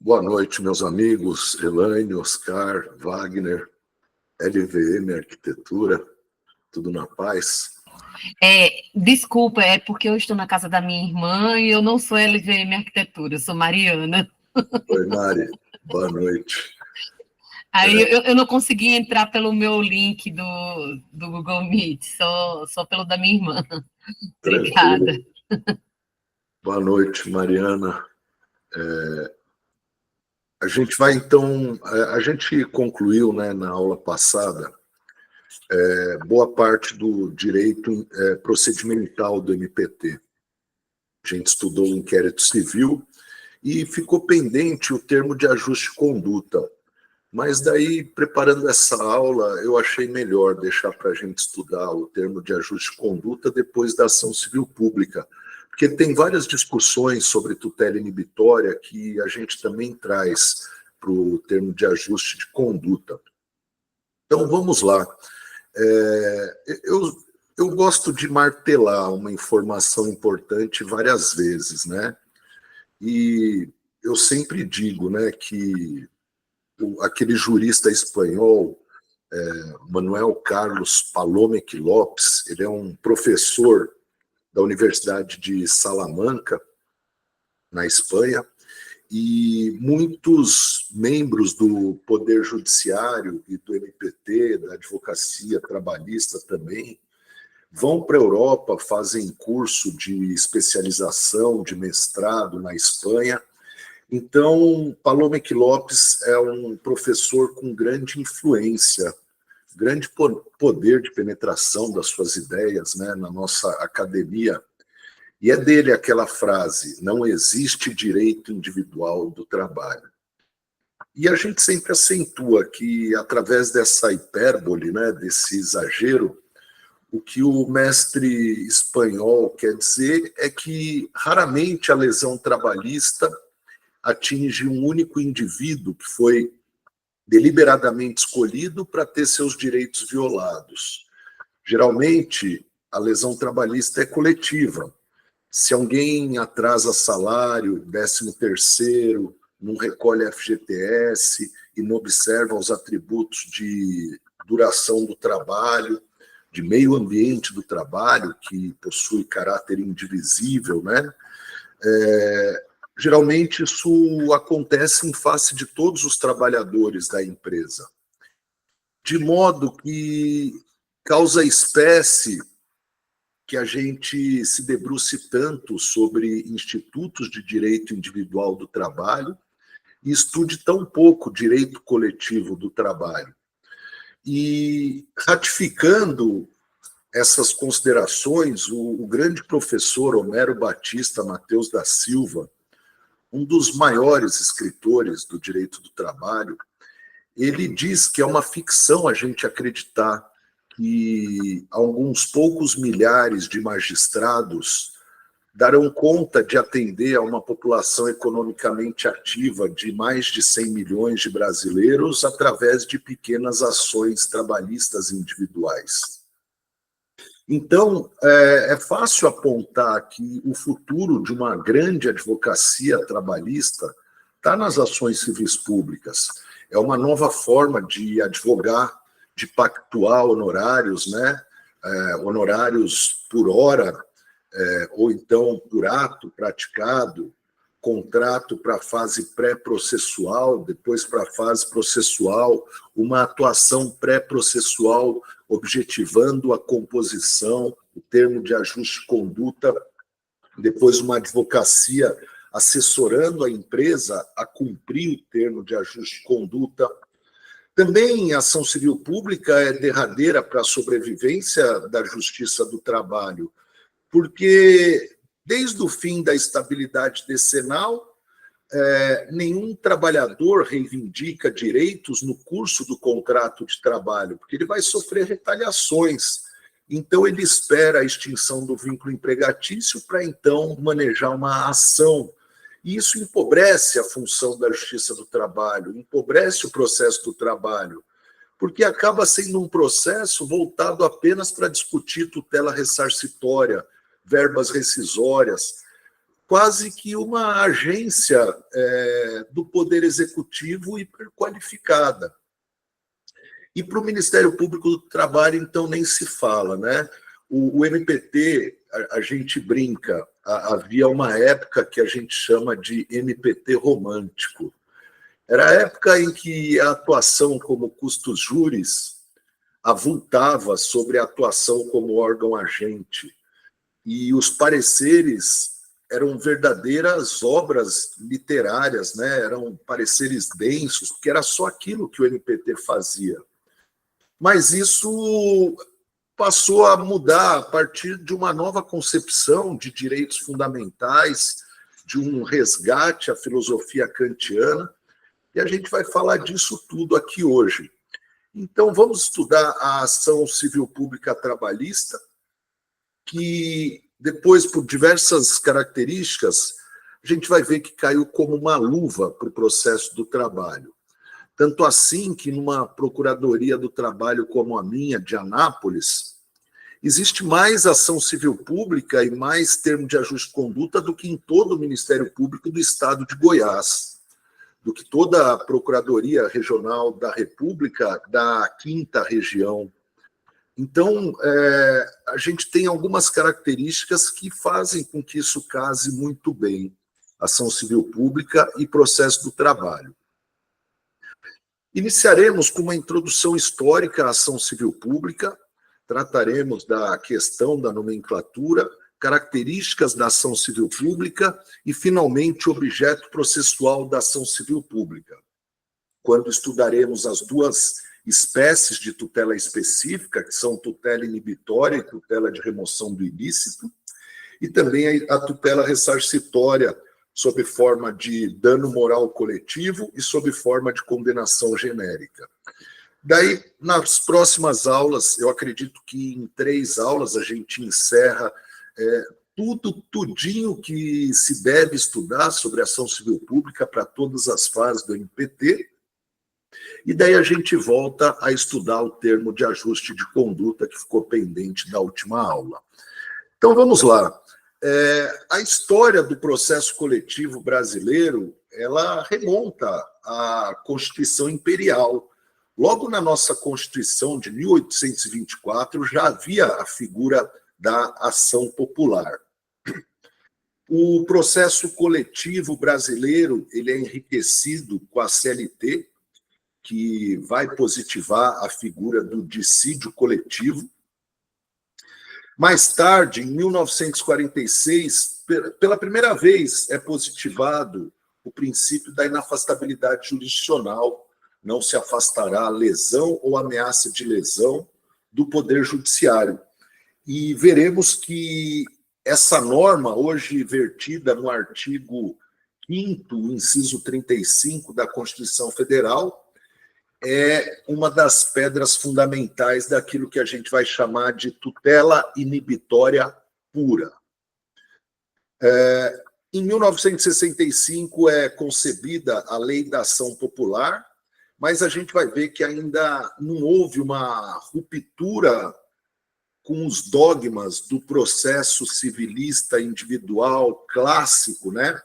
Boa noite, meus amigos, Elaine, Oscar, Wagner, LVM Arquitetura, tudo na paz? Desculpa, é porque eu estou na casa da minha irmã e eu não sou LVM Arquitetura, eu sou Mariana. Oi, Mari, boa noite. Aí eu não consegui entrar pelo meu link do Google Meet, só pelo da minha irmã. Tranquilo. Obrigada. Boa noite, Mariana. A gente vai, então, a gente concluiu, né, na aula passada, boa parte do direito procedimental do MPT. A gente estudou o inquérito civil e ficou pendente o termo de ajuste de conduta. Mas daí, preparando essa aula, eu achei melhor deixar para a gente estudar o termo de ajuste de conduta depois da ação civil pública, porque tem várias discussões sobre tutela inibitória que a gente também traz para o termo de ajuste de conduta. Então, vamos lá. Eu gosto de martelar uma informação importante várias vezes, né? E eu sempre digo, né, que aquele jurista espanhol, Manuel Carlos Palomeque Lopes, ele é um professor da Universidade de Salamanca, na Espanha, e muitos membros do Poder Judiciário e do MPT, da advocacia trabalhista também, vão para a Europa, fazem curso de especialização, de mestrado na Espanha. Então, Palomeque Lopes é um professor com grande influência, grande poder de penetração das suas ideias, né, na nossa academia. E é dele aquela frase: não existe direito individual do trabalho. E a gente sempre acentua que, através dessa hipérbole, né, desse exagero, o que o mestre espanhol quer dizer é que raramente a lesão trabalhista atinge um único indivíduo que foi deliberadamente escolhido para ter seus direitos violados. Geralmente, a lesão trabalhista é coletiva. Se alguém atrasa salário, 13º, não recolhe FGTS e não observa os atributos de duração do trabalho, de meio ambiente do trabalho, que possui caráter indivisível, né? Geralmente isso acontece em face de todos os trabalhadores da empresa, de modo que causa espécie que a gente se debruce tanto sobre institutos de direito individual do trabalho e estude tão pouco direito coletivo do trabalho. E ratificando essas considerações, o grande professor Homero Batista Mateus da Silva, um dos maiores escritores do direito do trabalho, ele diz que é uma ficção a gente acreditar que alguns poucos milhares de magistrados darão conta de atender a uma população economicamente ativa de mais de 100 milhões de brasileiros através de pequenas ações trabalhistas individuais. Então, é fácil apontar que o futuro de uma grande advocacia trabalhista está nas ações civis públicas. É uma nova forma de advogar, de pactuar honorários, né? Honorários por hora, ou então por ato praticado, contrato para a fase pré-processual, depois para a fase processual, uma atuação pré-processual objetivando a composição, o termo de ajuste de conduta, depois uma advocacia assessorando a empresa a cumprir o termo de ajuste de conduta. Também a ação civil pública é derradeira para a sobrevivência da justiça do trabalho, porque desde o fim da estabilidade decenal, nenhum trabalhador reivindica direitos no curso do contrato de trabalho, porque ele vai sofrer retaliações. Então, ele espera a extinção do vínculo empregatício para, então, manejar uma ação. E isso empobrece a função da justiça do trabalho, empobrece o processo do trabalho, porque acaba sendo um processo voltado apenas para discutir tutela ressarcitória, verbas rescisórias. quase que uma agência do Poder Executivo hiperqualificada. E para o Ministério Público do Trabalho, então, nem se fala, né? O MPT, a gente brinca, havia uma época que a gente chama de MPT romântico. Era a época em que a atuação como custos júris avultava sobre a atuação como órgão agente. E os pareceres eram verdadeiras obras literárias, né? Eram pareceres densos, porque era só aquilo que o MPT fazia. Mas isso passou a mudar a partir de uma nova concepção de direitos fundamentais, de um resgate à filosofia kantiana, e a gente vai falar disso tudo aqui hoje. Então, vamos estudar a ação civil pública trabalhista, que depois, por diversas características, a gente vai ver que caiu como uma luva para o processo do trabalho. Tanto assim que numa Procuradoria do Trabalho como a minha, de Anápolis, existe mais ação civil pública e mais termo de ajuste de conduta do que em todo o Ministério Público do Estado de Goiás, do que toda a Procuradoria Regional da República da 5ª Região. Então, a gente tem algumas características que fazem com que isso case muito bem, ação civil pública e processo do trabalho. Iniciaremos com uma introdução histórica à ação civil pública, trataremos da questão da nomenclatura, características da ação civil pública e, finalmente, o objeto processual da ação civil pública, quando estudaremos as duas espécies de tutela específica, que são tutela inibitória e tutela de remoção do ilícito, e também a tutela ressarcitória, sob forma de dano moral coletivo e sob forma de condenação genérica. Daí, nas próximas aulas, eu acredito que em 3 aulas a gente encerra tudinho que se deve estudar sobre ação civil pública para todas as fases do MPT, e daí a gente volta a estudar o termo de ajuste de conduta que ficou pendente da última aula. Então, vamos lá. A história do processo coletivo brasileiro, ela remonta à Constituição Imperial. Logo na nossa Constituição de 1824, já havia a figura da ação popular. O processo coletivo brasileiro, ele é enriquecido com a CLT, que vai positivar a figura do dissídio coletivo. Mais tarde, em 1946, pela primeira vez é positivado o princípio da inafastabilidade jurisdicional. Não se afastará lesão ou ameaça de lesão do Poder Judiciário. E veremos que essa norma, hoje vertida no artigo 5º, inciso 35 da Constituição Federal, é uma das pedras fundamentais daquilo que a gente vai chamar de tutela inibitória pura. Em 1965 é concebida a Lei da Ação Popular, mas a gente vai ver que ainda não houve uma ruptura com os dogmas do processo civilista individual clássico, né?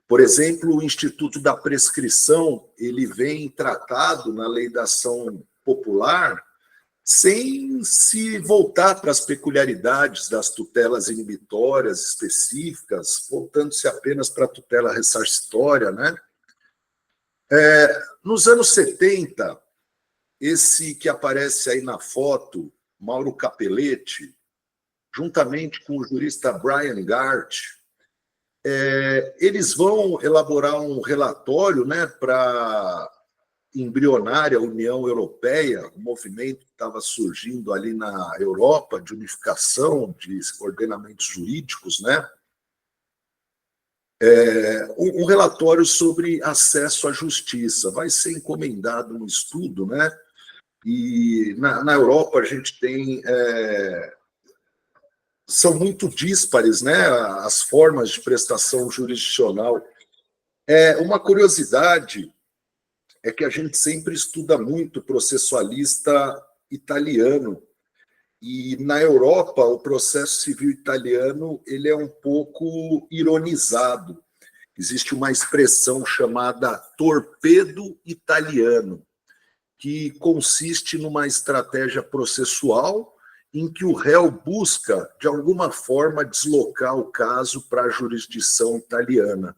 Por exemplo, o Instituto da Prescrição, ele vem tratado na Lei da Ação Popular sem se voltar para as peculiaridades das tutelas inibitórias específicas, voltando-se apenas para a tutela ressarcitória, né? Nos anos 70, esse que aparece aí na foto, Mauro Capelletti, juntamente com o jurista Brian Gart, eles vão elaborar um relatório, né, para embrionar a União Europeia, um movimento que estava surgindo ali na Europa de unificação de ordenamentos jurídicos, né? Um relatório sobre acesso à justiça. Vai ser encomendado um estudo, né? E na Europa a gente tem... são muito díspares, né, as formas de prestação jurisdicional. Uma curiosidade é que a gente sempre estuda muito processualista italiano, E na Europa, o processo civil italiano ele é um pouco ironizado. Existe uma expressão chamada torpedo italiano, que consiste numa estratégia processual em que o réu busca, de alguma forma, deslocar o caso para a jurisdição italiana,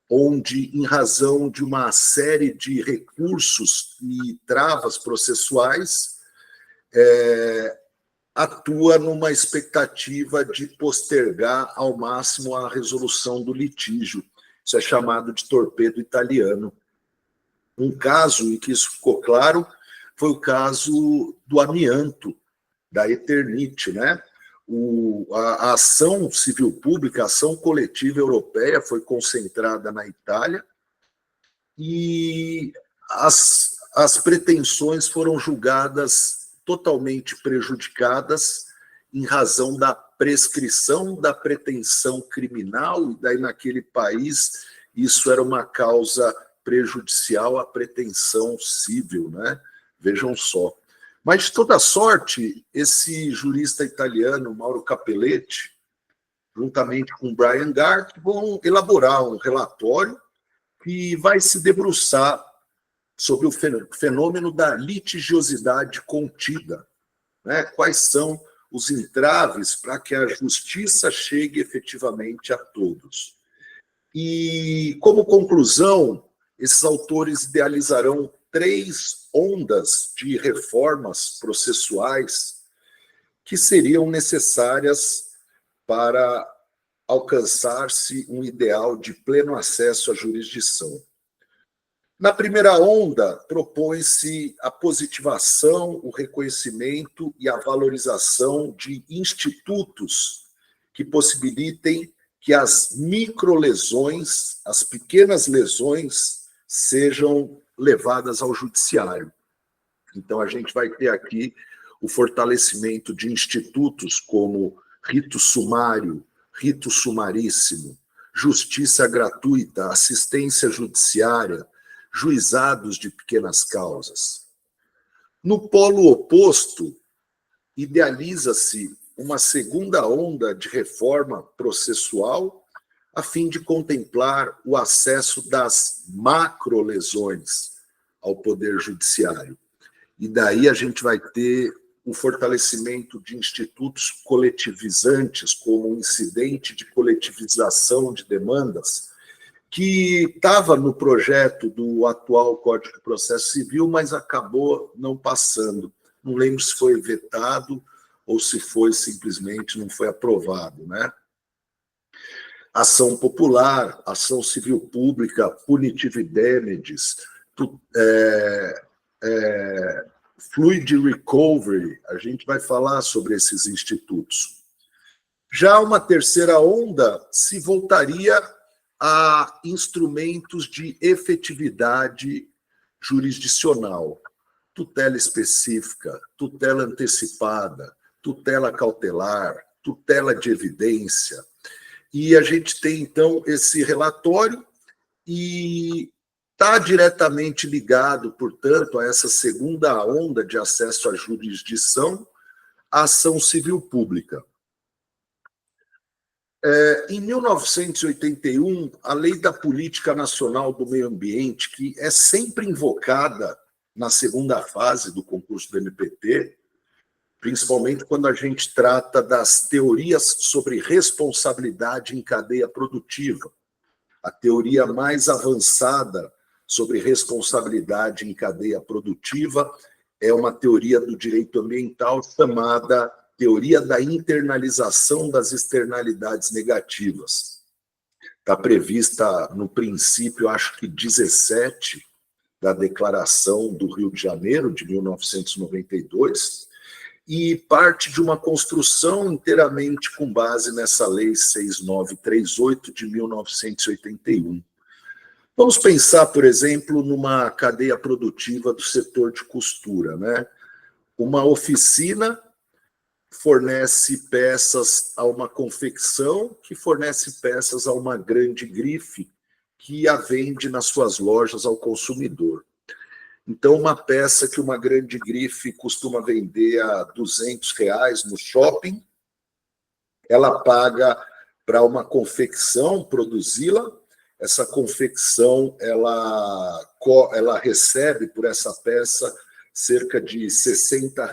onde, em razão de uma série de recursos e travas processuais, atua numa expectativa de postergar ao máximo a resolução do litígio. Isso é chamado de torpedo italiano. Um caso em que isso ficou claro foi o caso do amianto, da Eternit, né? A ação civil pública, a ação coletiva europeia foi concentrada na Itália e as pretensões foram julgadas totalmente prejudicadas em razão da prescrição da pretensão criminal, e daí naquele país isso era uma causa prejudicial à pretensão civil, né? Vejam só. Mas, de toda sorte, esse jurista italiano, Mauro Capelletti, juntamente com Brian Gart, vão elaborar um relatório que vai se debruçar sobre o fenômeno da litigiosidade contida, né? Quais são os entraves para que a justiça chegue efetivamente a todos. E, como conclusão, esses autores idealizarão 3 ondas de reformas processuais que seriam necessárias para alcançar-se um ideal de pleno acesso à jurisdição. Na primeira onda, propõe-se a positivação, o reconhecimento e a valorização de institutos que possibilitem que as microlesões, as pequenas lesões, sejam levadas ao judiciário. Então, a gente vai ter aqui o fortalecimento de institutos como rito sumário, rito sumaríssimo, justiça gratuita, assistência judiciária, juizados de pequenas causas. No polo oposto, idealiza-se uma segunda onda de reforma processual a fim de contemplar o acesso das macrolesões ao Poder Judiciário. E daí a gente vai ter o fortalecimento de institutos coletivizantes, como o incidente de coletivização de demandas, que estava no projeto do atual Código de Processo Civil, mas acabou não passando. Não lembro se foi vetado ou se foi simplesmente não foi aprovado, né? Ação popular, ação civil pública, punitive damages, fluid recovery, a gente vai falar sobre esses institutos. Já uma terceira onda se voltaria a instrumentos de efetividade jurisdicional, tutela específica, tutela antecipada, tutela cautelar, tutela de evidência. E a gente tem, então, esse relatório e está diretamente ligado, portanto, a essa segunda onda de acesso à jurisdição, a ação civil pública. Em 1981, a Lei da Política Nacional do Meio Ambiente, que é sempre invocada na segunda fase do concurso do MPT, principalmente quando a gente trata das teorias sobre responsabilidade em cadeia produtiva. A teoria mais avançada sobre responsabilidade em cadeia produtiva é uma teoria do direito ambiental chamada teoria da internalização das externalidades negativas. Está prevista no princípio, acho que 17, da Declaração do Rio de Janeiro, de 1992, e parte de uma construção inteiramente com base nessa Lei 6938 de 1981. Vamos pensar, por exemplo, numa cadeia produtiva do setor de costura, né? Uma oficina fornece peças a uma confecção, que fornece peças a uma grande grife, que a vende nas suas lojas ao consumidor. Então, uma peça que uma grande grife costuma vender a R$ 200 no shopping, ela paga para uma confecção produzi-la. Essa confecção ela recebe por essa peça cerca de R$ 60.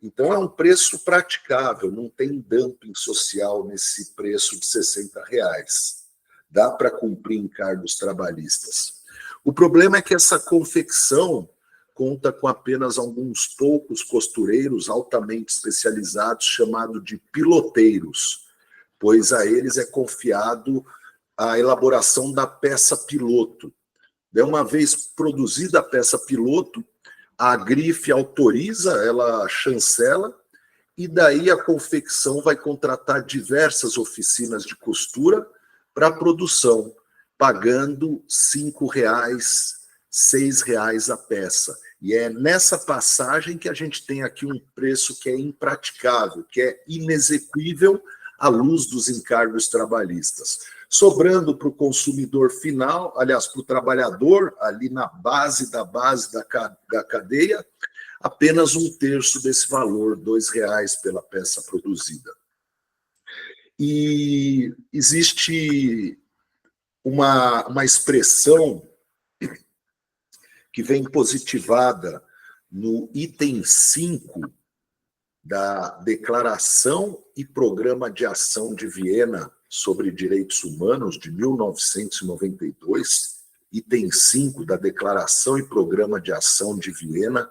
Então, é um preço praticável, não tem dumping social nesse preço de R$ 60. Dá para cumprir encargos trabalhistas. O problema é que essa confecção conta com apenas alguns poucos costureiros altamente especializados, chamados de piloteiros, pois a eles é confiado a elaboração da peça piloto. Uma vez produzida a peça piloto, a grife autoriza, ela chancela, e daí a confecção vai contratar diversas oficinas de costura para a produção, pagando R$ 5, R$ 6 a peça. E é nessa passagem que a gente tem aqui um preço que é impraticável, que é inexequível à luz dos encargos trabalhistas. Sobrando para o consumidor final, aliás, para o trabalhador, ali na base da cadeia, apenas 1/3 desse valor, R$ 2 pela peça produzida. E existe uma expressão que vem positivada no item 5 da Declaração e Programa de Ação de Viena sobre Direitos Humanos, de 1992, item 5 da Declaração e Programa de Ação de Viena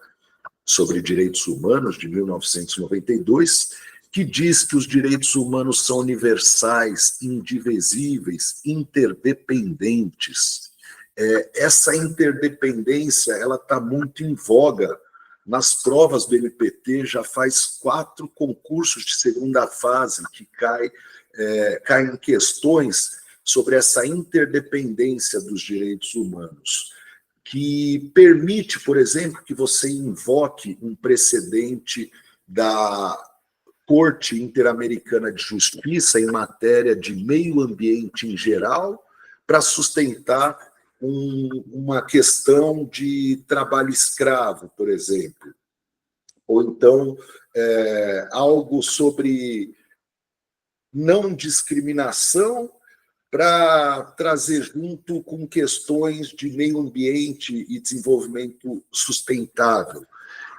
sobre Direitos Humanos, de 1992, que diz que os direitos humanos são universais, indivisíveis, interdependentes. Essa interdependência ela está muito em voga nas provas do MPT. Já faz 4 concursos de segunda fase que caem questões sobre essa interdependência dos direitos humanos, que permite, por exemplo, que você invoque um precedente da Corte Interamericana de Justiça em matéria de meio ambiente em geral para sustentar uma questão de trabalho escravo, por exemplo. Ou então algo sobre não discriminação para trazer junto com questões de meio ambiente e desenvolvimento sustentável.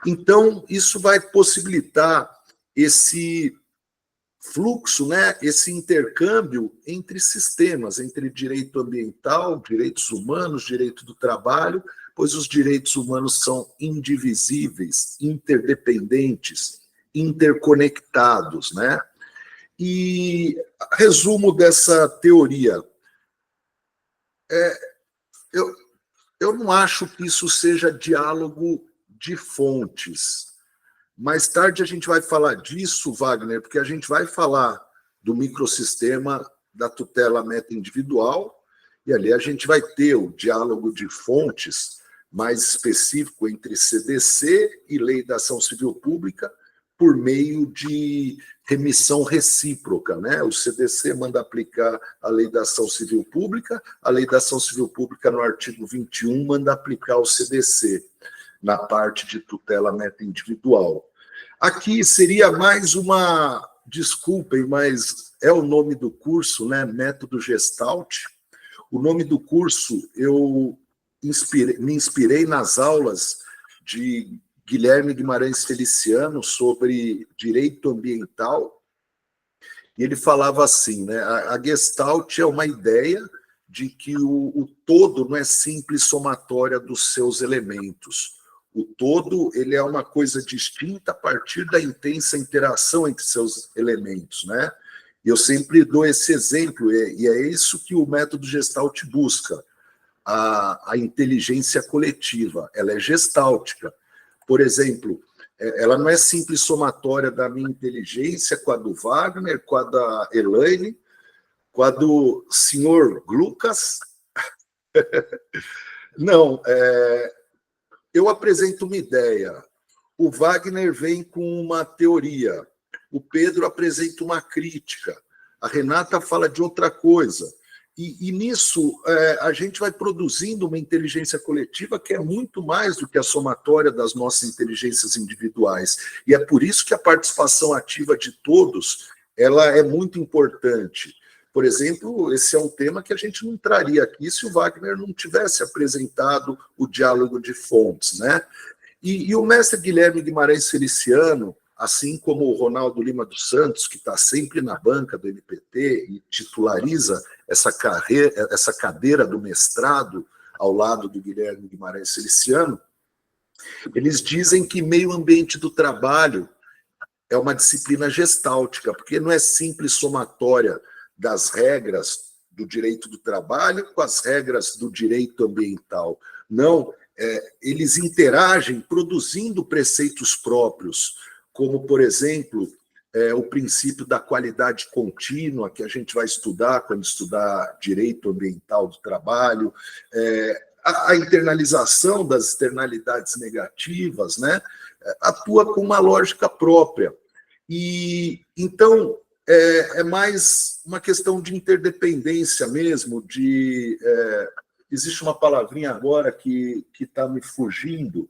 Então, isso vai possibilitar esse fluxo, né, esse intercâmbio entre sistemas, entre direito ambiental, direitos humanos, direito do trabalho, pois os direitos humanos são indivisíveis, interdependentes, interconectados, né? E resumo dessa teoria. Eu não acho que isso seja diálogo de fontes. Mais tarde a gente vai falar disso, Wagner, porque a gente vai falar do microsistema da tutela meta-individual, e ali a gente vai ter o diálogo de fontes mais específico entre CDC e Lei da Ação Civil Pública, por meio de remissão recíproca, né? O CDC manda aplicar a Lei da Ação Civil Pública, a Lei da Ação Civil Pública, no artigo 21, manda aplicar o CDC, na parte de tutela meta-individual. Aqui seria mais uma, desculpem, mas é o nome do curso, né? Método Gestalt. O nome do curso, eu me inspirei nas aulas de Guilherme Guimarães Feliciano sobre direito ambiental, e ele falava assim, né? A Gestalt é uma ideia de que o todo não é simples somatória dos seus elementos. O todo ele é uma coisa distinta a partir da intensa interação entre seus elementos, né? E eu sempre dou esse exemplo, e é isso que o método Gestalt busca, a inteligência coletiva. Ela é gestáltica. Por exemplo, ela não é simples somatória da minha inteligência com a do Wagner, com a da Elaine, com a do senhor Lucas. Não, eu apresento uma ideia, o Wagner vem com uma teoria, o Pedro apresenta uma crítica, a Renata fala de outra coisa. E nisso, a gente vai produzindo uma inteligência coletiva que é muito mais do que a somatória das nossas inteligências individuais. E é por isso que a participação ativa de todos ela é muito importante. Por exemplo, esse é um tema que a gente não traria aqui se o Wagner não tivesse apresentado o diálogo de fontes, né? E o mestre Guilherme Guimarães Feliciano, assim como o Ronaldo Lima dos Santos, que está sempre na banca do NPT e titulariza essa cadeira do mestrado ao lado do Guilherme Guimarães Feliciano, eles dizem que meio ambiente do trabalho é uma disciplina gestáltica, porque não é simples somatória das regras do direito do trabalho com as regras do direito ambiental. Não, eles interagem produzindo preceitos próprios, como, por exemplo, o princípio da qualidade contínua, que a gente vai estudar quando estudar direito ambiental do trabalho, a internalização das externalidades negativas, né, atua com uma lógica própria. E, então, é mais uma questão de interdependência mesmo, existe uma palavrinha agora que está me fugindo,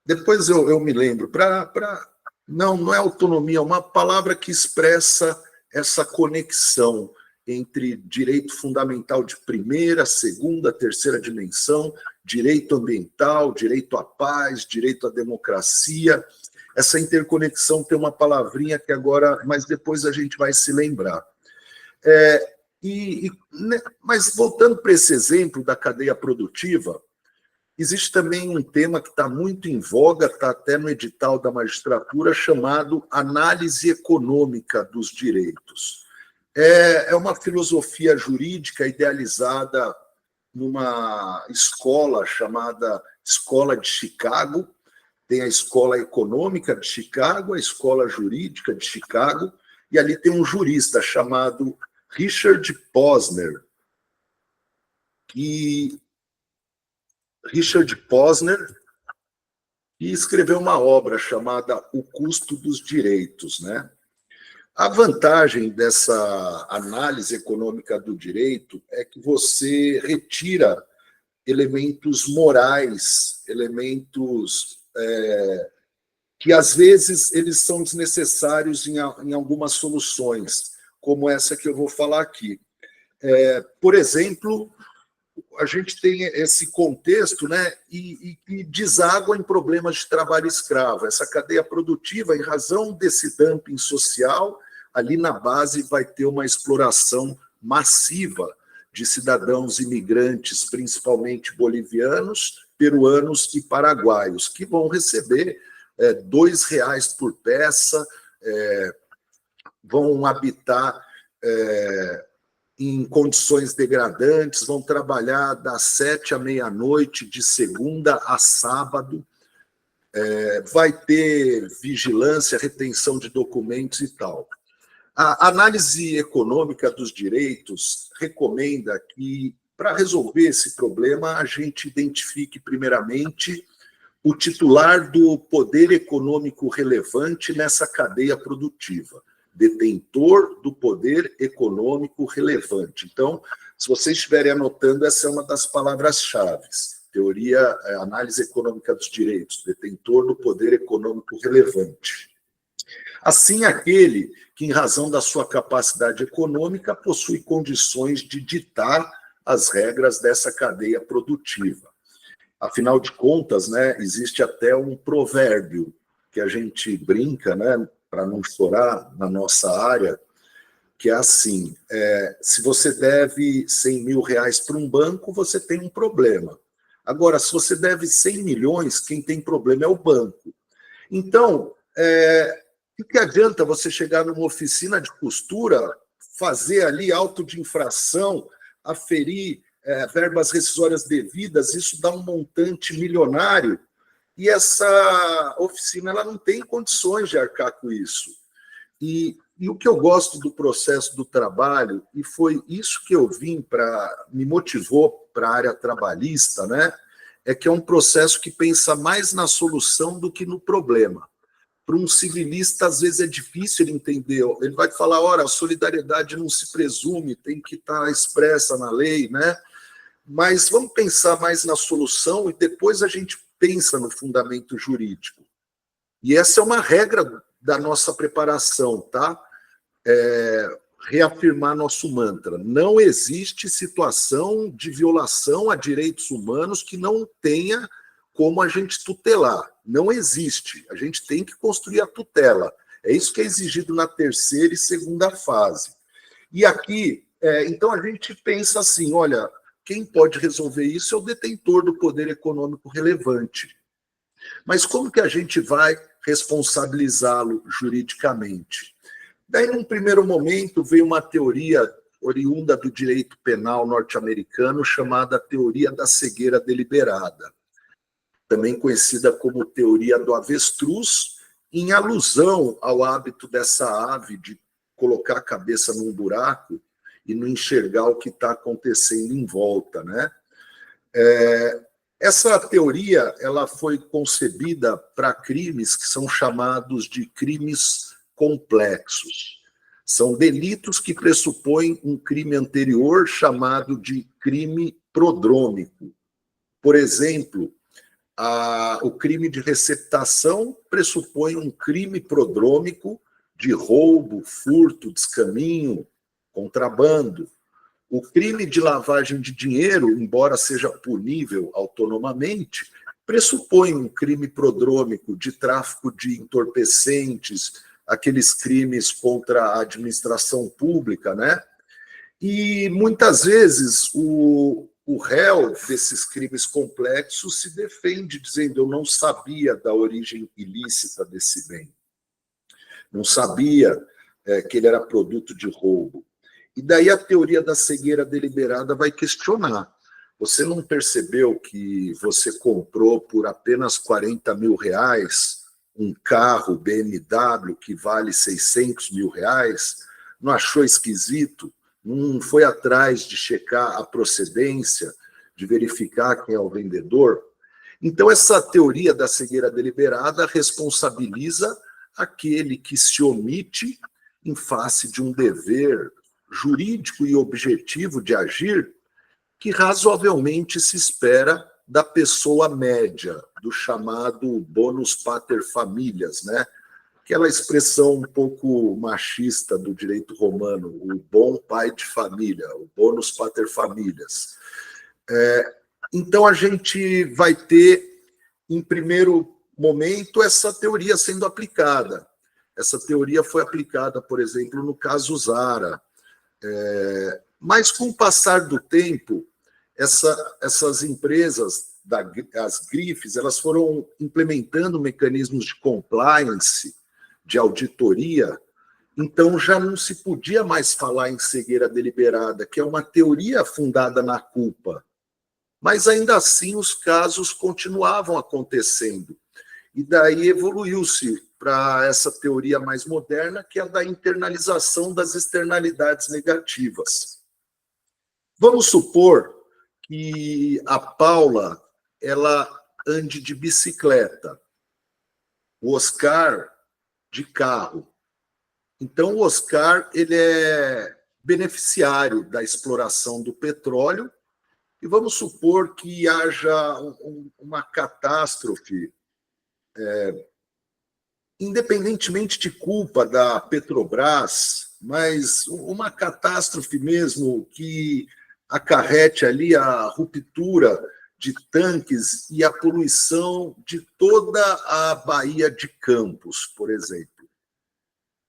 depois eu me lembro, não é autonomia, é uma palavra que expressa essa conexão entre direito fundamental de primeira, segunda, terceira dimensão, direito ambiental, direito à paz, direito à democracia. Essa interconexão tem uma palavrinha que agora, mas depois a gente vai se lembrar. Mas voltando para esse exemplo da cadeia produtiva, existe também um tema que está muito em voga, está até no edital da magistratura, chamado análise econômica dos direitos. É uma filosofia jurídica idealizada numa escola chamada Escola de Chicago. Tem a Escola Econômica de Chicago, a Escola Jurídica de Chicago, e ali tem um jurista chamado Richard Posner, que escreveu uma obra chamada O Custo dos Direitos, né? A vantagem dessa análise econômica do direito é que você retira elementos morais, elementos que, às vezes, eles são desnecessários em algumas soluções, como essa que eu vou falar aqui. Por exemplo, a gente tem esse contexto, né, e deságua em problemas de trabalho escravo. Essa cadeia produtiva, em razão desse dumping social, ali na base vai ter uma exploração massiva de cidadãos imigrantes, principalmente bolivianos, peruanos e paraguaios, que vão receber R$2 por peça, vão habitar em condições degradantes, vão trabalhar das 7 à meia-noite, de segunda a sábado, vai ter vigilância, retenção de documentos e tal. A análise econômica dos direitos recomenda que, para resolver esse problema, a gente identifique, primeiramente, o titular do poder econômico relevante nessa cadeia produtiva, detentor do poder econômico relevante. Então, se vocês estiverem anotando, essa é uma das palavras-chave. Teoria, análise econômica dos direitos, detentor do poder econômico relevante. Assim, aquele que, em razão da sua capacidade econômica, possui condições de ditar as regras dessa cadeia produtiva. Afinal de contas, né, existe até um provérbio que a gente brinca, né, para não chorar na nossa área, que é assim, se você deve R$100 mil para um banco, você tem um problema. Agora, se você deve 100 milhões, quem tem problema é o banco. Então, o que adianta você chegar numa oficina de costura, fazer ali auto de infração, aferir verbas rescisórias devidas, isso dá um montante milionário, e essa oficina ela não tem condições de arcar com isso. E o que eu gosto do processo do trabalho, e foi isso que eu me motivou para a área trabalhista, né? É que é um processo que pensa mais na solução do que no problema. para um civilista, às vezes, é difícil ele entender. Ele vai falar, ora, a solidariedade não se presume, tem que estar expressa na lei, né? Mas vamos pensar mais na solução e depois a gente pensa no fundamento jurídico. E essa é uma regra da nossa preparação, tá? Reafirmar nosso mantra. Não existe situação de violação a direitos humanos que não tenha como a gente tutelar. Não existe. A gente tem que construir a tutela. É isso que é exigido na terceira e segunda fase. E aqui, então a gente pensa assim, olha, quem pode resolver isso é o detentor do poder econômico relevante. Mas como que a gente vai responsabilizá-lo juridicamente? Daí, num primeiro momento, veio uma teoria oriunda do direito penal norte-americano chamada teoria da cegueira deliberada, também conhecida como teoria do avestruz, em alusão ao hábito dessa ave de colocar a cabeça num buraco e não enxergar o que está acontecendo em volta, né? Essa teoria ela foi concebida para crimes que são chamados de crimes complexos. São delitos que pressupõem um crime anterior chamado de crime prodrômico. Por exemplo, o crime de receptação pressupõe um crime prodrômico de roubo, furto, descaminho, contrabando. O crime de lavagem de dinheiro, embora seja punível autonomamente, pressupõe um crime prodrômico de tráfico de entorpecentes, aqueles crimes contra a administração pública, né? E muitas vezes o réu desses crimes complexos se defende dizendo: eu não sabia da origem ilícita desse bem, não sabia que ele era produto de roubo. E daí a teoria da cegueira deliberada vai questionar. Você não percebeu que você comprou por apenas R$40 mil um carro BMW que vale R$600 mil? Não achou esquisito? Não foi atrás de checar a procedência, de verificar quem é o vendedor? Então, essa teoria da cegueira deliberada responsabiliza aquele que se omite em face de um dever jurídico e objetivo de agir que razoavelmente se espera da pessoa média, do chamado bonus pater familias, né? Aquela expressão um pouco machista do direito romano, o bom pai de família, o bonus pater familias. Então, a gente vai ter, em primeiro momento, essa teoria sendo aplicada. Essa teoria foi aplicada, por exemplo, no caso Zara. Mas, com o passar do tempo, essas empresas, as grifes, elas foram implementando mecanismos de compliance, de auditoria, então já não se podia mais falar em cegueira deliberada, que é uma teoria fundada na culpa. Mas, ainda assim, os casos continuavam acontecendo. E daí evoluiu-se para essa teoria mais moderna, que é a da internalização das externalidades negativas. Vamos supor que a Paula ela ande de bicicleta, o Oscar de carro. Então, o Oscar ele é beneficiário da exploração do petróleo e vamos supor que haja uma catástrofe, independentemente de culpa da Petrobras, mas uma catástrofe mesmo que acarrete ali a ruptura de tanques e a poluição de toda a Baía de Campos, por exemplo.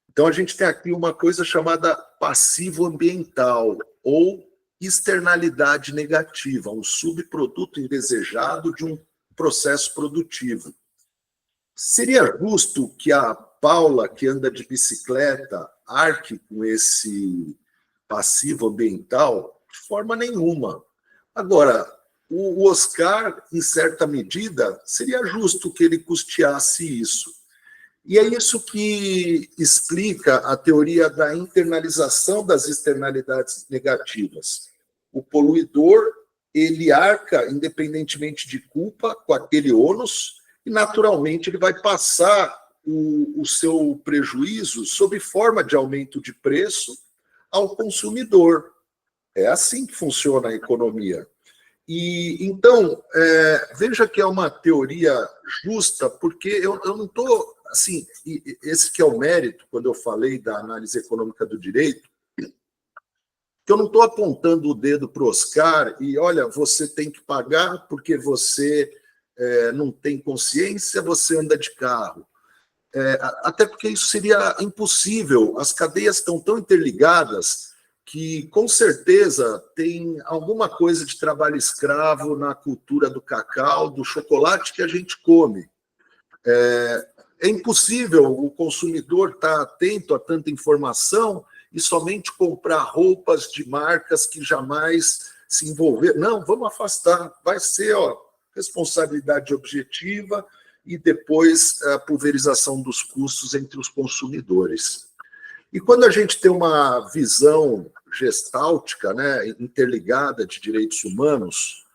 Então, a gente tem aqui uma coisa chamada passivo ambiental, ou externalidade negativa, um subproduto indesejado de um processo produtivo. Seria justo que a Paula, que anda de bicicleta, arque com esse passivo ambiental? De forma nenhuma. Agora, o Oscar, em certa medida, seria justo que ele custeasse isso. E é isso que explica a teoria da internalização das externalidades negativas. O poluidor, ele arca, independentemente de culpa, com aquele ônus, e, naturalmente, ele vai passar o seu prejuízo sob forma de aumento de preço ao consumidor. É assim que funciona a economia. E então, veja que é uma teoria justa, porque eu não estou, assim, esse que é o mérito, quando eu falei da análise econômica do direito, que eu não estou apontando o dedo para o Oscar e, olha, você tem que pagar porque você não tem consciência, você anda de carro. Até porque isso seria impossível. As cadeias estão tão interligadas que, com certeza, tem alguma coisa de trabalho escravo na cultura do cacau, do chocolate que a gente come. É impossível o consumidor estar atento a tanta informação e somente comprar roupas de marcas que jamais se envolveram. Não, vamos afastar. Vai ser responsabilidade objetiva e depois a pulverização dos custos entre os consumidores. E quando a gente tem uma visão gestáltica, né, interligada de direitos humanos,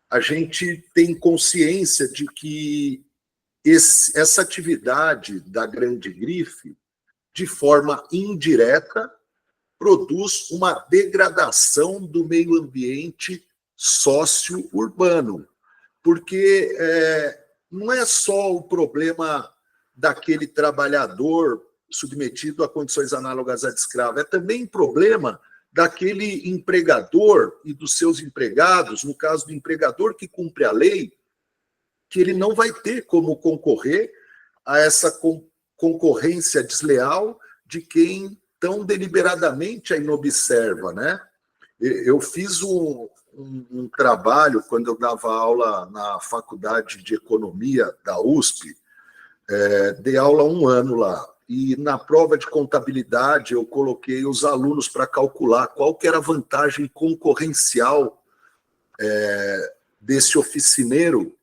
a gente tem consciência de que essa atividade da grande grife, de forma indireta, produz uma degradação do meio ambiente sócio-urbano, porque não é só o problema daquele trabalhador submetido a condições análogas à de escravo, é também problema daquele empregador e dos seus empregados, no caso do empregador que cumpre a lei, que ele não vai ter como concorrer a essa concorrência desleal de quem tão deliberadamente a inobserva, né? Eu fiz um trabalho quando eu dava aula na Faculdade de Economia da USP, dei aula 1 ano lá, e na prova de contabilidade eu coloquei os alunos para calcular qual que era a vantagem concorrencial desse oficineiro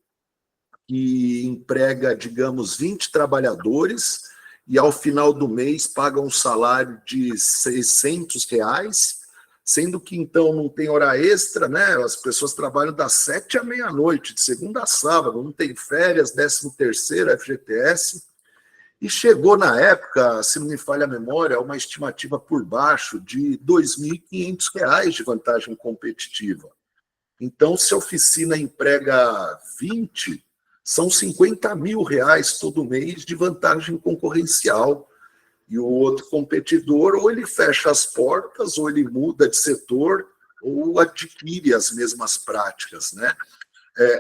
que emprega, digamos, 20 trabalhadores e ao final do mês paga um salário de R$600, sendo que então não tem hora extra, né? As pessoas trabalham das 7 à meia-noite, de segunda a sábado, não tem férias, 13º, FGTS, e chegou na época, se não me falha a memória, uma estimativa por baixo de R$ 2.500 de vantagem competitiva. Então, se a oficina emprega 20, são R$50 mil todo mês de vantagem concorrencial. E o outro competidor, ou ele fecha as portas, ou ele muda de setor, ou adquire as mesmas práticas, né?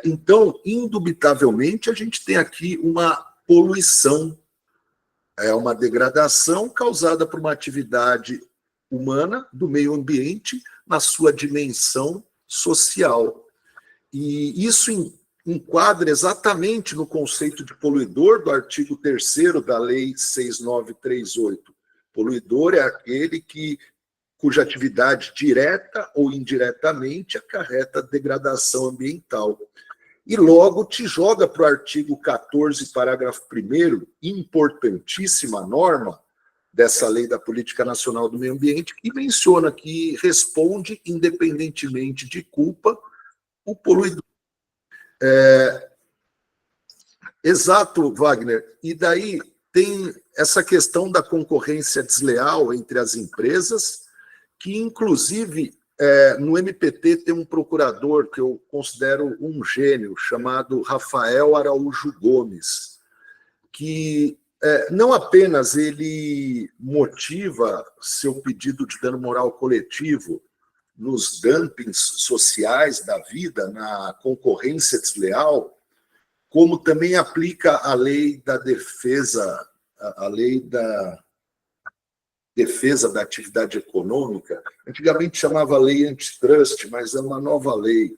Então, indubitavelmente, a gente tem aqui uma poluição, uma degradação causada por uma atividade humana do meio ambiente na sua dimensão social. E isso enquadra exatamente no conceito de poluidor do artigo 3º da Lei 6.938. Poluidor é aquele cuja atividade direta ou indiretamente acarreta degradação ambiental. E logo te joga para o artigo 14, parágrafo 1º, importantíssima norma dessa Lei da Política Nacional do Meio Ambiente, que menciona que responde, independentemente de culpa, o poluidor. Exato, Wagner. E daí tem essa questão da concorrência desleal entre as empresas, que, inclusive, no MPT tem um procurador que eu considero um gênio, chamado Rafael Araújo Gomes, que não apenas ele motiva seu pedido de dano moral coletivo nos dumpings sociais da vida, na concorrência desleal, como também aplica a lei da defesa, a lei da defesa da atividade econômica, antigamente chamava lei antitrust, mas é uma nova lei,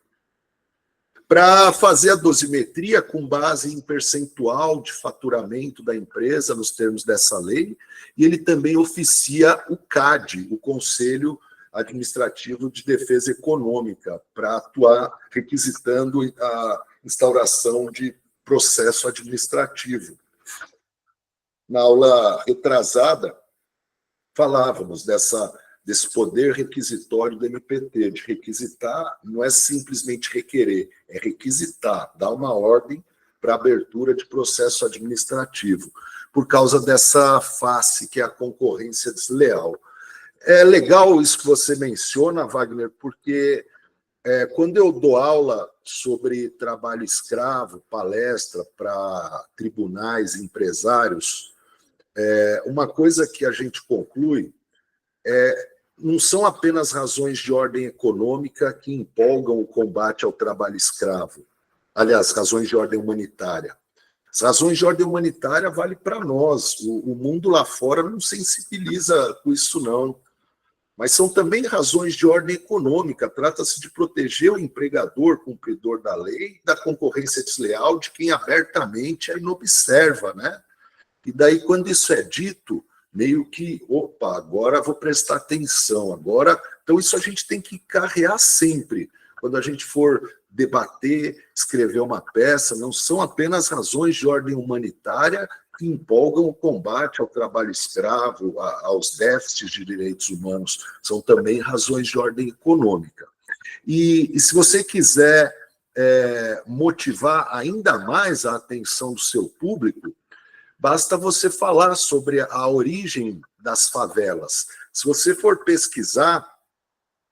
para fazer a dosimetria com base em percentual de faturamento da empresa, nos termos dessa lei, e ele também oficia o CAD, o Conselho Administrativo de Defesa Econômica, para atuar requisitando a instauração de processo administrativo. Na aula retrasada, falávamos desse poder requisitório do MPT, de requisitar, não é simplesmente requerer, é requisitar, dar uma ordem para abertura de processo administrativo. por causa dessa face que é a concorrência desleal. É legal isso que você menciona, Wagner, porque quando eu dou aula sobre trabalho escravo, palestra para tribunais, empresários, uma coisa que a gente conclui não são apenas razões de ordem econômica que empolgam o combate ao trabalho escravo. Aliás, razões de ordem humanitária. As razões de ordem humanitária valem para nós. O mundo lá fora não sensibiliza com isso, não. Mas são também razões de ordem econômica. Trata-se de proteger o empregador, cumpridor da lei, da concorrência desleal de quem abertamente a inobserva, né? E daí, quando isso é dito, meio que, opa, agora vou prestar atenção, agora... Então, isso a gente tem que carrear sempre. Quando a gente for debater, escrever uma peça, não são apenas razões de ordem humanitária que empolgam o combate ao trabalho escravo, aos déficits de direitos humanos, são também razões de ordem econômica. E se você quiser motivar ainda mais a atenção do seu público, basta você falar sobre a origem das favelas. Se você for pesquisar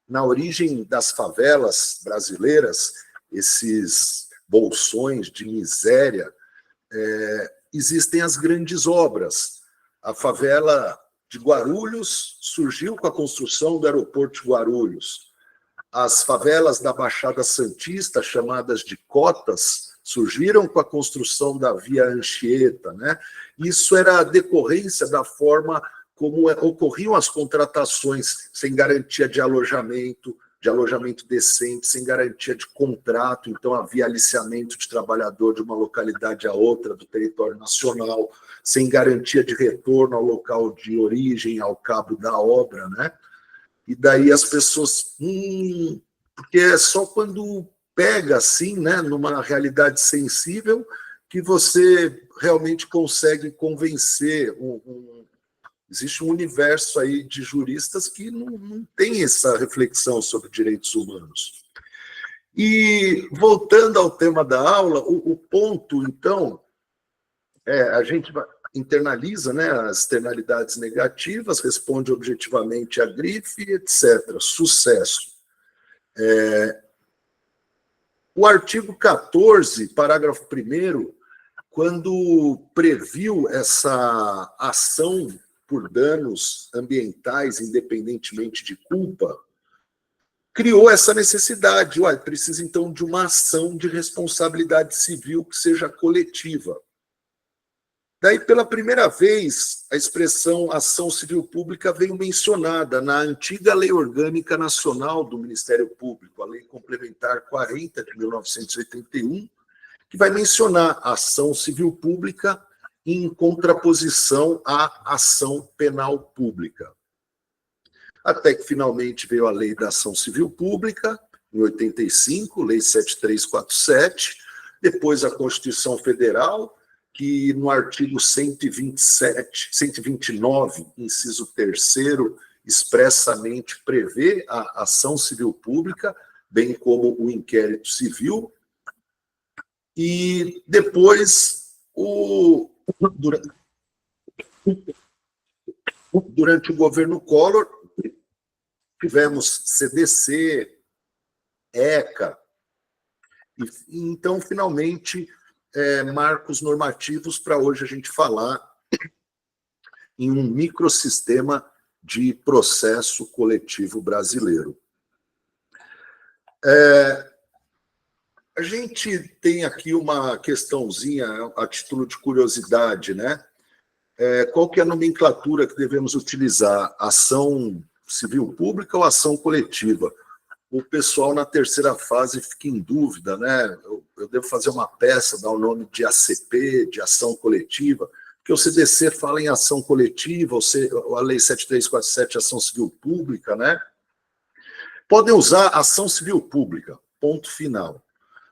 na origem das favelas brasileiras, esses bolsões de miséria, existem as grandes obras. A favela de Guarulhos surgiu com a construção do aeroporto de Guarulhos. As favelas da Baixada Santista, chamadas de cotas, surgiram com a construção da Via Anchieta, né? Isso era a decorrência da forma como ocorriam as contratações, sem garantia de alojamento decente, sem garantia de contrato. Então, havia aliciamento de trabalhador de uma localidade a outra do território nacional, sem garantia de retorno ao local de origem, ao cabo da obra, né? E daí as pessoas... porque é só quando pega assim, né, numa realidade sensível, que você realmente consegue convencer existe um universo aí de juristas que não tem essa reflexão sobre direitos humanos. E, voltando ao tema da aula, o ponto, então, a gente internaliza, né, as externalidades negativas, responde objetivamente à grife, etc. Sucesso. O artigo 14, parágrafo 1º, quando previu essa ação por danos ambientais, independentemente de culpa, criou essa necessidade. Precisa, então, de uma ação de responsabilidade civil que seja coletiva. Daí, pela primeira vez, a expressão ação civil pública veio mencionada na antiga Lei Orgânica Nacional do Ministério Público, a Lei Complementar 40, de 1981, que vai mencionar a ação civil pública em contraposição à ação penal pública. Até que finalmente veio a Lei da Ação Civil Pública, em 85, Lei 7347, depois a Constituição Federal, que no artigo 129, inciso 3º, expressamente prevê a ação civil pública, bem como o inquérito civil. E depois, durante o governo Collor, tivemos CDC, ECA, e então, finalmente, marcos normativos para hoje a gente falar em um microsistema de processo coletivo brasileiro. A gente tem aqui uma questãozinha, a título de curiosidade, né? Qual que é a nomenclatura que devemos utilizar? Ação civil pública ou ação coletiva? O pessoal na terceira fase fica em dúvida, né? Eu devo fazer uma peça, dar o nome de ACP, de ação coletiva, porque o CDC fala em ação coletiva, a Lei 7347, ação civil pública, né? Podem usar ação civil pública, ponto final.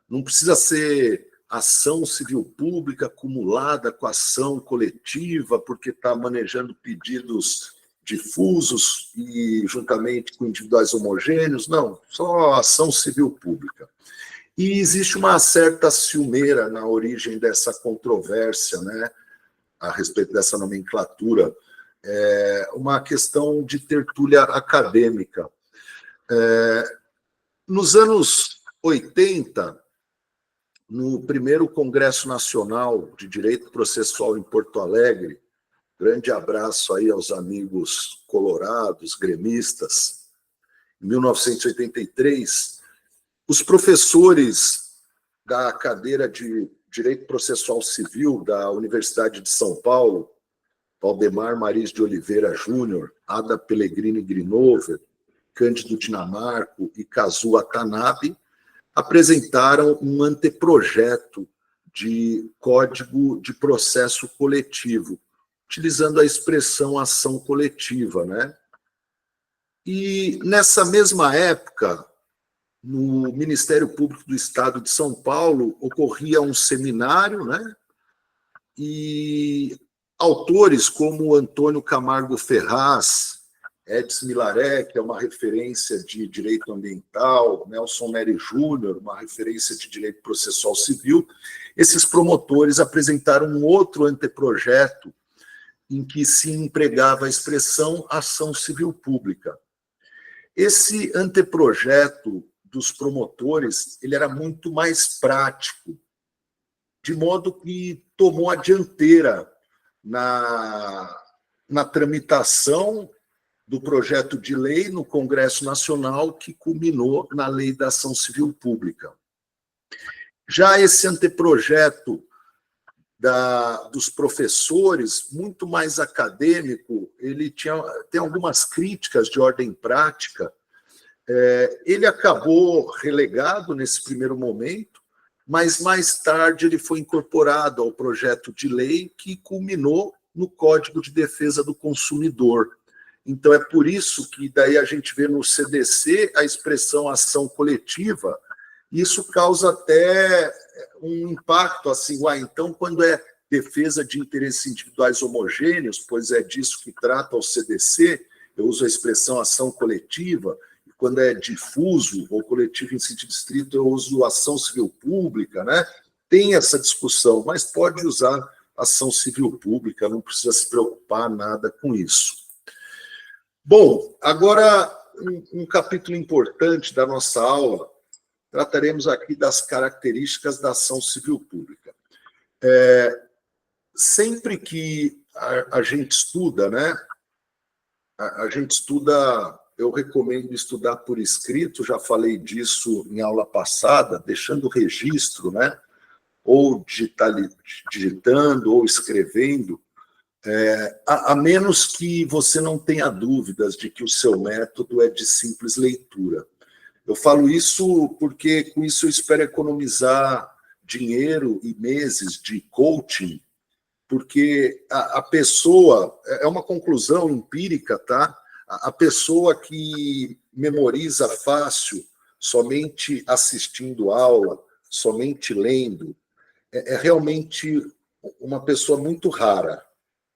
Não precisa ser ação civil pública acumulada com ação coletiva, porque está manejando pedidos difusos e juntamente com individuais homogêneos. Não, só ação civil pública. E existe uma certa ciumeira na origem dessa controvérsia, né? a respeito dessa nomenclatura, uma questão de tertúlia acadêmica. Nos anos 80, no primeiro Congresso Nacional de Direito Processual em Porto Alegre, grande abraço aí aos amigos colorados, gremistas, em 1983, os professores da cadeira de Direito Processual Civil da Universidade de São Paulo, Valdemar Maris de Oliveira Júnior, Ada Pellegrini Grinover, Cândido Dinamarco e Kazuo Watanabe, apresentaram um anteprojeto de Código de Processo Coletivo, utilizando a expressão ação coletiva, né? E nessa mesma época, no Ministério Público do Estado de São Paulo, ocorria um seminário, né? E autores como Antônio Camargo Ferraz, Edson Milaré, que é uma referência de direito ambiental, Nelson Nery Júnior, uma referência de direito processual civil, esses promotores apresentaram um outro anteprojeto em que se empregava a expressão ação civil pública. Esse anteprojeto dos promotores, ele era muito mais prático, de modo que tomou a dianteira na tramitação do projeto de lei no Congresso Nacional, que culminou na Lei da Ação Civil Pública. Já esse anteprojeto dos professores, muito mais acadêmico, ele tem algumas críticas de ordem prática. Ele acabou relegado nesse primeiro momento, mas mais tarde ele foi incorporado ao projeto de lei que culminou no Código de Defesa do Consumidor. Então, é por isso que daí a gente vê no CDC a expressão ação coletiva, e isso causa até um impacto, assim, então, quando é defesa de interesses individuais homogêneos, pois é disso que trata o CDC, eu uso a expressão ação coletiva, e quando é difuso ou coletivo em sentido estrito, eu uso ação civil pública, né? Tem essa discussão, mas pode usar ação civil pública, não precisa se preocupar nada com isso. Bom, agora um capítulo importante da nossa aula, trataremos aqui das características da ação civil pública. Sempre que a gente estuda, né? A gente estuda, eu recomendo estudar por escrito, já falei disso em aula passada, deixando registro, né? Ou digitando, ou escrevendo, a menos que você não tenha dúvidas de que o seu método é de simples leitura. Eu falo isso porque com isso eu espero economizar dinheiro e meses de coaching, porque a pessoa, é uma conclusão empírica, tá? A pessoa que memoriza fácil, somente assistindo aula, somente lendo, é realmente uma pessoa muito rara.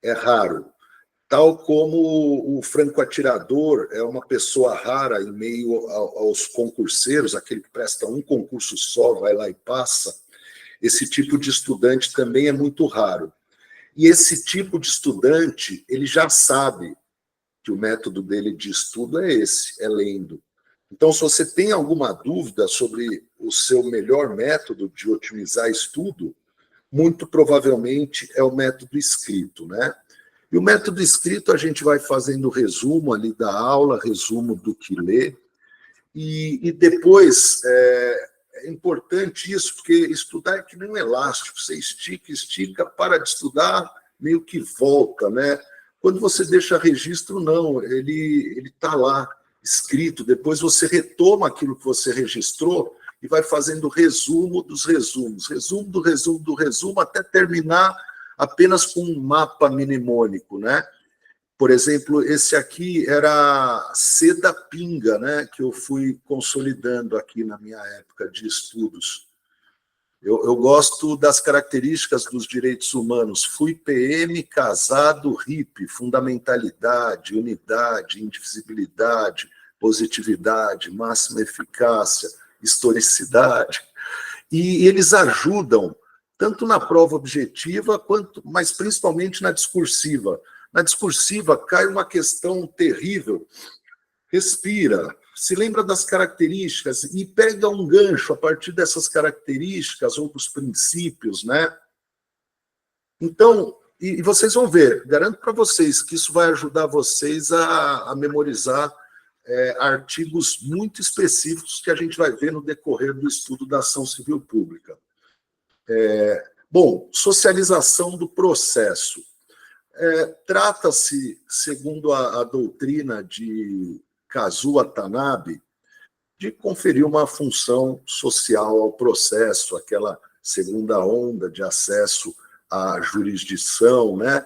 É raro. Tal como o franco-atirador é uma pessoa rara em meio aos concurseiros, aquele que presta um concurso só, vai lá e passa, esse tipo de estudante também é muito raro. E esse tipo de estudante, ele já sabe que o método dele de estudo é esse, é lendo. Então, se você tem alguma dúvida sobre o seu melhor método de otimizar estudo, muito provavelmente é o método escrito, né? E o método escrito a gente vai fazendo resumo ali da aula, resumo do que lê, e depois é importante isso, porque estudar é que nem um elástico, você estica, para de estudar, meio que volta, né? Quando você deixa registro, não, ele está lá, escrito, depois você retoma aquilo que você registrou e vai fazendo resumo dos resumos, resumo do resumo do resumo, até terminar apenas com um mapa mnemônico, né? Por exemplo, esse aqui era Seda Pinga, né? Que eu fui consolidando aqui na minha época de estudos. Eu gosto das características dos direitos humanos. Fui PM, casado, hippie, fundamentalidade, unidade, indivisibilidade, positividade, máxima eficácia, historicidade. E eles ajudam tanto na prova objetiva, mas principalmente na discursiva. Na discursiva cai uma questão terrível. Respira, se lembra das características e pega um gancho a partir dessas características ou dos princípios, né? Então, e vocês vão ver, garanto para vocês que isso vai ajudar vocês a memorizar artigos muito específicos que a gente vai ver no decorrer do estudo da ação civil pública. Bom, socialização do processo. Trata-se, segundo a doutrina de Kazuo Watanabe, de conferir uma função social ao processo, aquela segunda onda de acesso à jurisdição, né?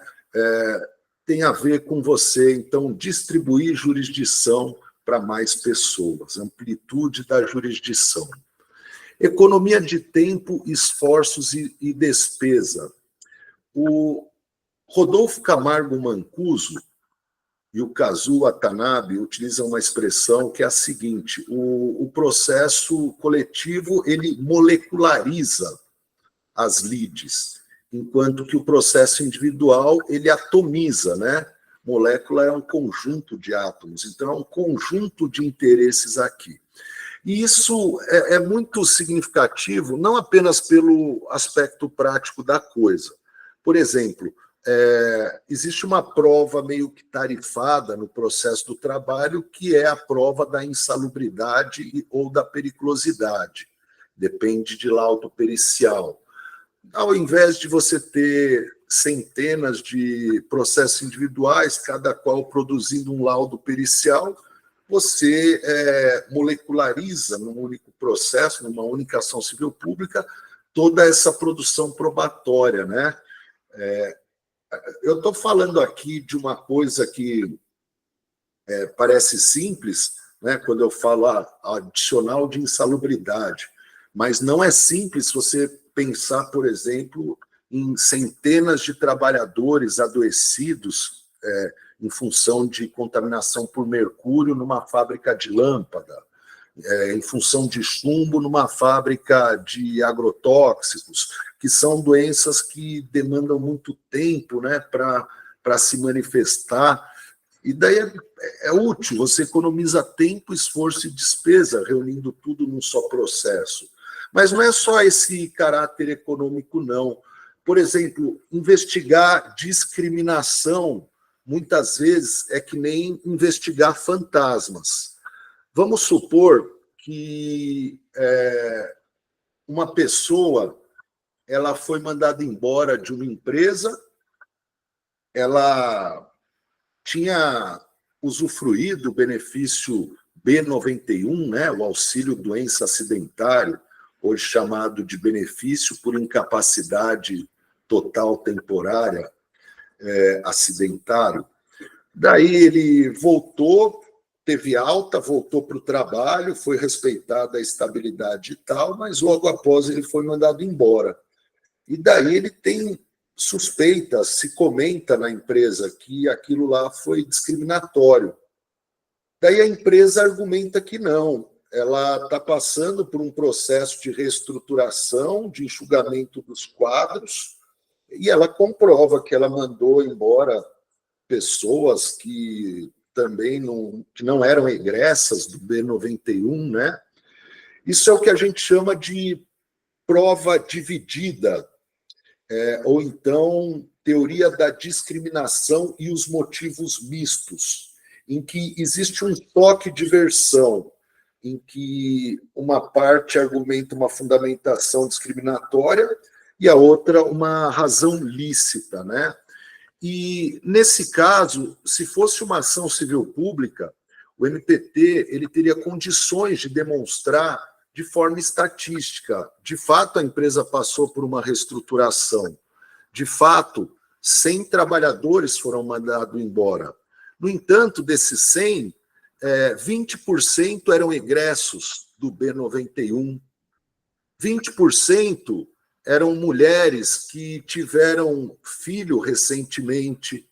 Tem a ver com você, então, distribuir jurisdição para mais pessoas, amplitude da jurisdição. Economia de tempo, esforços e despesa. O Rodolfo Camargo Mancuso e o Kazuo Watanabe utilizam uma expressão que é a seguinte: o processo coletivo ele moleculariza as lides, enquanto que o processo individual ele atomiza, né? Molécula é um conjunto de átomos, então é um conjunto de interesses aqui. E isso é muito significativo, não apenas pelo aspecto prático da coisa. Por exemplo, existe uma prova meio que tarifada no processo do trabalho, que é a prova da insalubridade ou da periculosidade. Depende de laudo pericial. Ao invés de você ter centenas de processos individuais, cada qual produzindo um laudo pericial, você moleculariza num único processo, numa única ação civil pública, toda essa produção probatória, né? Eu estou falando aqui de uma coisa que parece simples, né, quando eu falo adicional de insalubridade, mas não é simples se você pensar, por exemplo, em centenas de trabalhadores adoecidos em função de contaminação por mercúrio numa fábrica de lâmpada, em função de chumbo numa fábrica de agrotóxicos, que são doenças que demandam muito tempo, né, para se manifestar. E daí é útil, você economiza tempo, esforço e despesa, reunindo tudo num só processo. Mas não é só esse caráter econômico, não. Por exemplo, investigar discriminação, muitas vezes, é que nem investigar fantasmas. Vamos supor que uma pessoa ela foi mandada embora de uma empresa, ela tinha usufruído do benefício B91, né, o auxílio doença acidentário, hoje chamado de benefício por incapacidade total temporária acidentário. Daí ele voltou, teve alta, voltou para o trabalho, foi respeitada a estabilidade e tal, mas logo após ele foi mandado embora. E daí ele tem suspeitas, se comenta na empresa que aquilo lá foi discriminatório. Daí a empresa argumenta que não, ela está passando por um processo de reestruturação, de enxugamento dos quadros, e ela comprova que ela mandou embora pessoas que também não eram egressas do B91, né? Isso é o que a gente chama de prova dividida, ou então teoria da discriminação e os motivos mistos, em que existe um toque de versão, em que uma parte argumenta uma fundamentação discriminatória e a outra uma razão lícita, né? E, nesse caso, se fosse uma ação civil pública, o MPT ele teria condições de demonstrar de forma estatística. De fato, a empresa passou por uma reestruturação. De fato, 100 trabalhadores foram mandados embora. No entanto, desses 100, 20% eram egressos do B91, 20% eram mulheres que tiveram filho recentemente,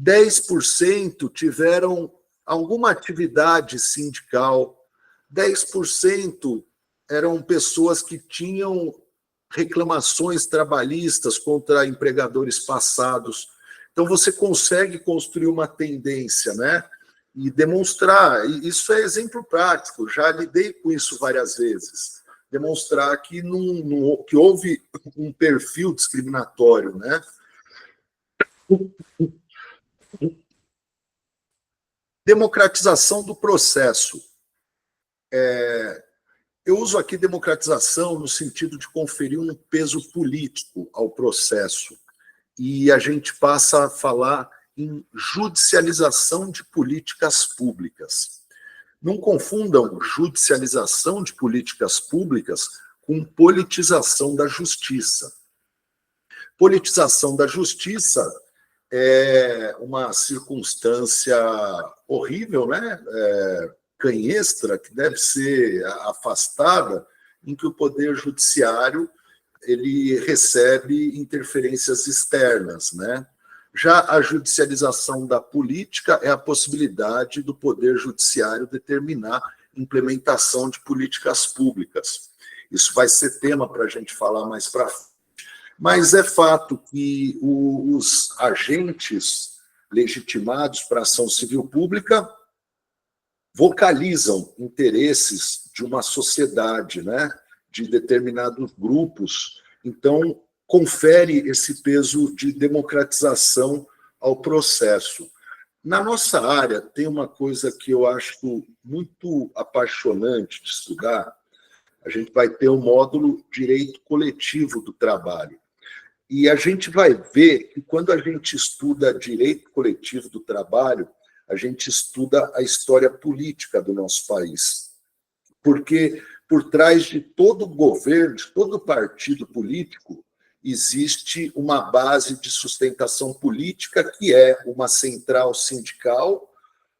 10% tiveram alguma atividade sindical, 10% eram pessoas que tinham reclamações trabalhistas contra empregadores passados. Então, você consegue construir uma tendência, né? E demonstrar, e isso é exemplo prático, já lidei com isso várias vezes, demonstrar que, que houve um perfil discriminatório, né? Democratização do processo. Eu uso aqui democratização no sentido de conferir um peso político ao processo. E a gente passa a falar em judicialização de políticas públicas. Não confundam judicialização de políticas públicas com politização da justiça. Politização da justiça é uma circunstância horrível, né? Canhestra, que deve ser afastada, em que o poder judiciário ele recebe interferências externas, né? Já a judicialização da política é a possibilidade do poder judiciário determinar implementação de políticas públicas. Isso vai ser tema para a gente falar mais para frente. Mas é fato que os agentes legitimados para a ação civil pública vocalizam interesses de uma sociedade, né, de determinados grupos. Então, confere esse peso de democratização ao processo. Na nossa área, tem uma coisa que eu acho muito apaixonante de estudar. A gente vai ter o módulo Direito Coletivo do Trabalho. E a gente vai ver que, quando a gente estuda direito coletivo do trabalho, a gente estuda a história política do nosso país. Porque por trás de todo governo, de todo partido político, existe uma base de sustentação política, que é uma central sindical,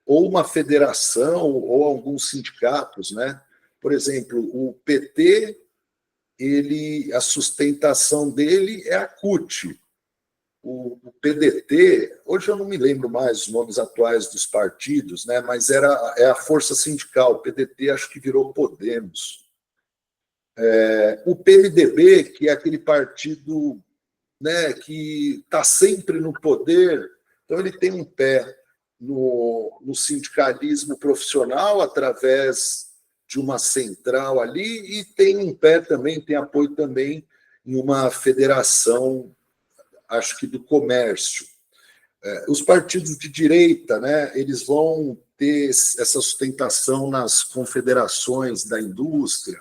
ou uma federação, ou alguns sindicatos, né? Por exemplo, o PT, a sustentação dele é a CUT. O PDT, hoje eu não me lembro mais os nomes atuais dos partidos, né? Mas é a força sindical. O PDT acho que virou Podemos. O PMDB, que é aquele partido, né, que está sempre no poder, então ele tem um pé no sindicalismo profissional através de uma central ali, e tem um pé também, tem apoio também em uma federação, acho que do comércio. Os partidos de direita, né, eles vão ter essa sustentação nas confederações da indústria,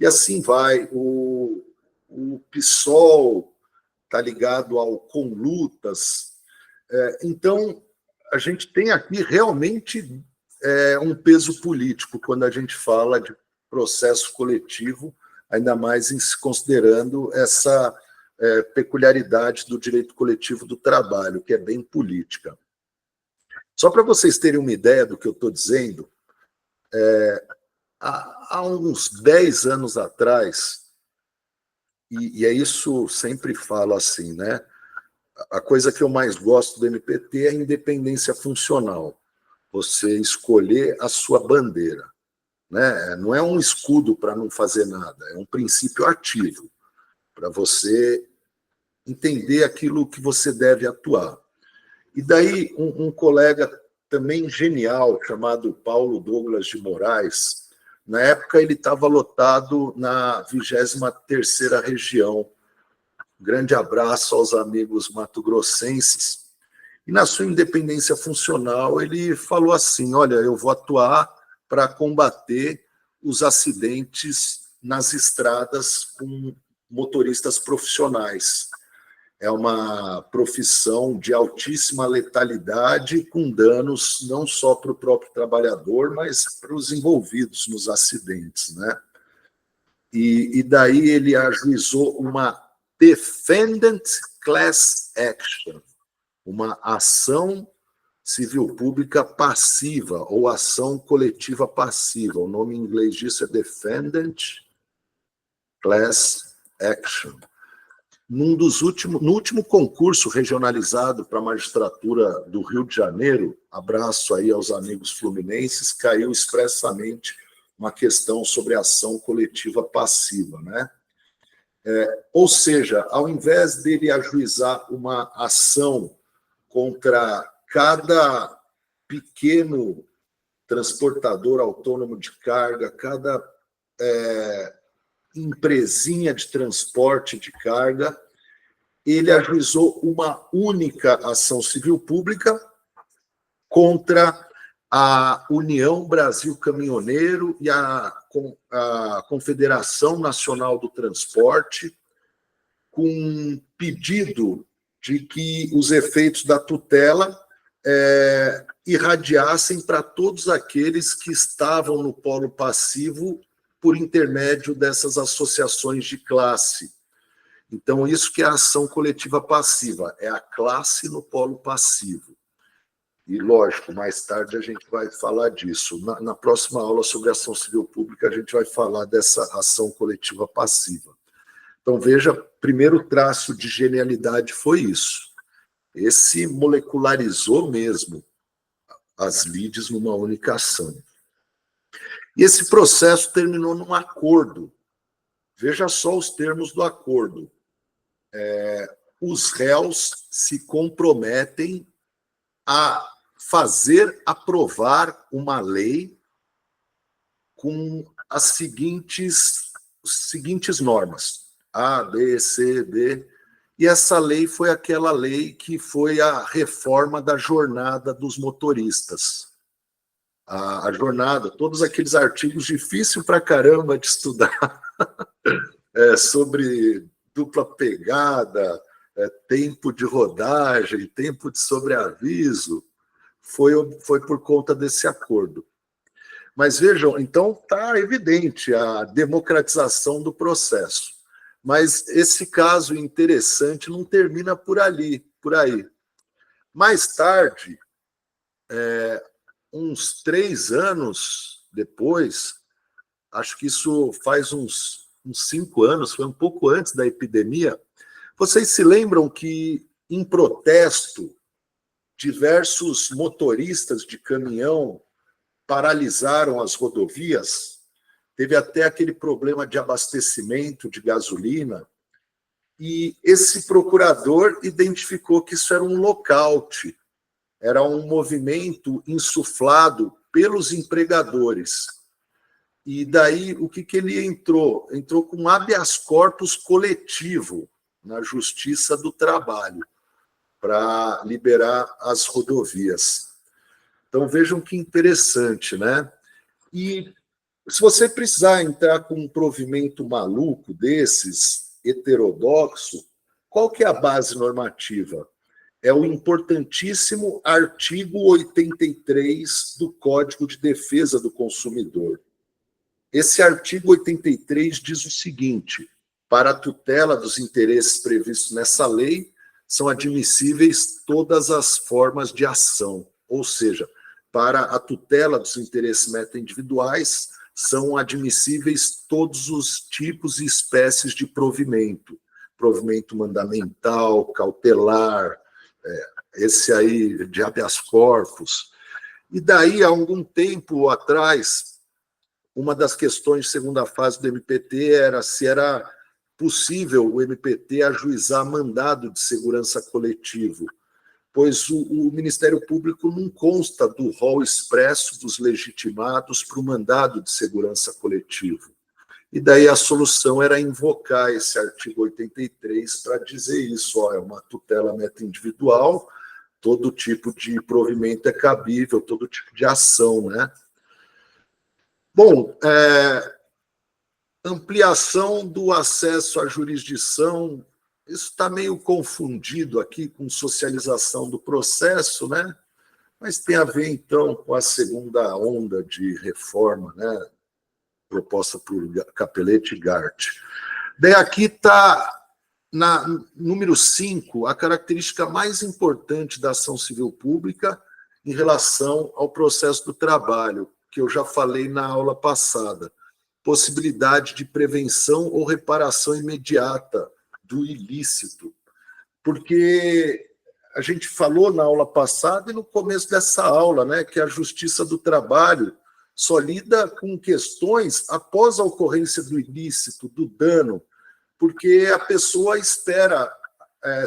e assim vai. O PSOL está ligado ao Conlutas. Então, a gente tem aqui realmente um peso político quando a gente fala de processo coletivo, ainda mais considerando essa peculiaridade do direito coletivo do trabalho, que é bem política. Só para vocês terem uma ideia do que eu estou dizendo, há uns 10 anos atrás, e é isso, sempre falo assim, né? A coisa que eu mais gosto do MPT é a independência funcional. Você escolher a sua bandeira, né? Não é um escudo para não fazer nada, é um princípio ativo, para você entender aquilo que você deve atuar. E daí, um colega também genial, chamado Paulo Douglas de Moraes, na época ele estava lotado na 23ª região. Grande abraço aos amigos mato-grossenses. E na sua independência funcional, ele falou assim: olha, eu vou atuar para combater os acidentes nas estradas com motoristas profissionais. É uma profissão de altíssima letalidade, com danos não só para o próprio trabalhador, mas para os envolvidos nos acidentes, né? E daí ele ajuizou uma Defendant Class Action, uma ação civil pública passiva, ou ação coletiva passiva. O nome em inglês disso é Defendant Class Action. No último concurso regionalizado para a magistratura do Rio de Janeiro, abraço aí aos amigos fluminenses, caiu expressamente uma questão sobre ação coletiva passiva, né? Ou seja, ao invés dele ajuizar uma ação contra cada pequeno transportador autônomo de carga, cada empresinha de transporte de carga, ele ajuizou uma única ação civil pública contra a União Brasil Caminhoneiro e a Confederação Nacional do Transporte, com pedido de que os efeitos da tutela irradiassem para todos aqueles que estavam no polo passivo por intermédio dessas associações de classe. Então, isso que é a ação coletiva passiva, é a classe no polo passivo. E, lógico, mais tarde a gente vai falar disso. Na próxima aula sobre ação civil pública, a gente vai falar dessa ação coletiva passiva. Então, veja, primeiro traço de genialidade foi isso. Esse molecularizou mesmo as lides numa única ação. E esse processo terminou num acordo. Veja só os termos do acordo. Os réus se comprometem a fazer aprovar uma lei com as seguintes normas, A, B, C, D, e essa lei foi aquela lei que foi a reforma da jornada dos motoristas. A jornada, todos aqueles artigos difíceis pra caramba de estudar, sobre dupla pegada, tempo de rodagem, tempo de sobreaviso, foi por conta desse acordo. Mas vejam, então está evidente a democratização do processo. Mas esse caso interessante não termina por aí. Mais tarde, uns 3 anos depois, acho que isso faz uns 5 anos, foi um pouco antes da epidemia, vocês se lembram que, em protesto, diversos motoristas de caminhão paralisaram as rodovias? Teve até aquele problema de abastecimento de gasolina, e esse procurador identificou que isso era um lockout, era um movimento insuflado pelos empregadores. E daí, o que ele entrou? Entrou com um habeas corpus coletivo na Justiça do Trabalho, para liberar as rodovias. Então, vejam que interessante, né? E se você precisar entrar com um provimento maluco desses, heterodoxo, qual que é a base normativa? É o importantíssimo artigo 83 do Código de Defesa do Consumidor. Esse artigo 83 diz o seguinte: para a tutela dos interesses previstos nessa lei, são admissíveis todas as formas de ação, ou seja, para a tutela dos interesses meta-individuais, são admissíveis todos os tipos e espécies de provimento mandamental, cautelar, esse aí de habeas corpus. E daí, há algum tempo atrás, uma das questões de segunda fase do MPT era se era possível o MPT ajuizar mandado de segurança coletivo, pois o Ministério Público não consta do rol expresso dos legitimados para o mandado de segurança coletivo. E daí a solução era invocar esse artigo 83 para dizer isso, é uma tutela meta-individual, todo tipo de provimento é cabível, todo tipo de ação, né? Bom, ampliação do acesso à jurisdição, isso está meio confundido aqui com socialização do processo, né? Mas tem a ver, então, com a segunda onda de reforma, né? Proposta por Capelletti e Gart. Daí aqui está, na número 5, a característica mais importante da ação civil pública em relação ao processo do trabalho, que eu já falei na aula passada. Possibilidade de prevenção ou reparação imediata do ilícito. Porque a gente falou na aula passada e no começo dessa aula, né, que a Justiça do Trabalho só lida com questões após a ocorrência do ilícito, do dano. porque a pessoa espera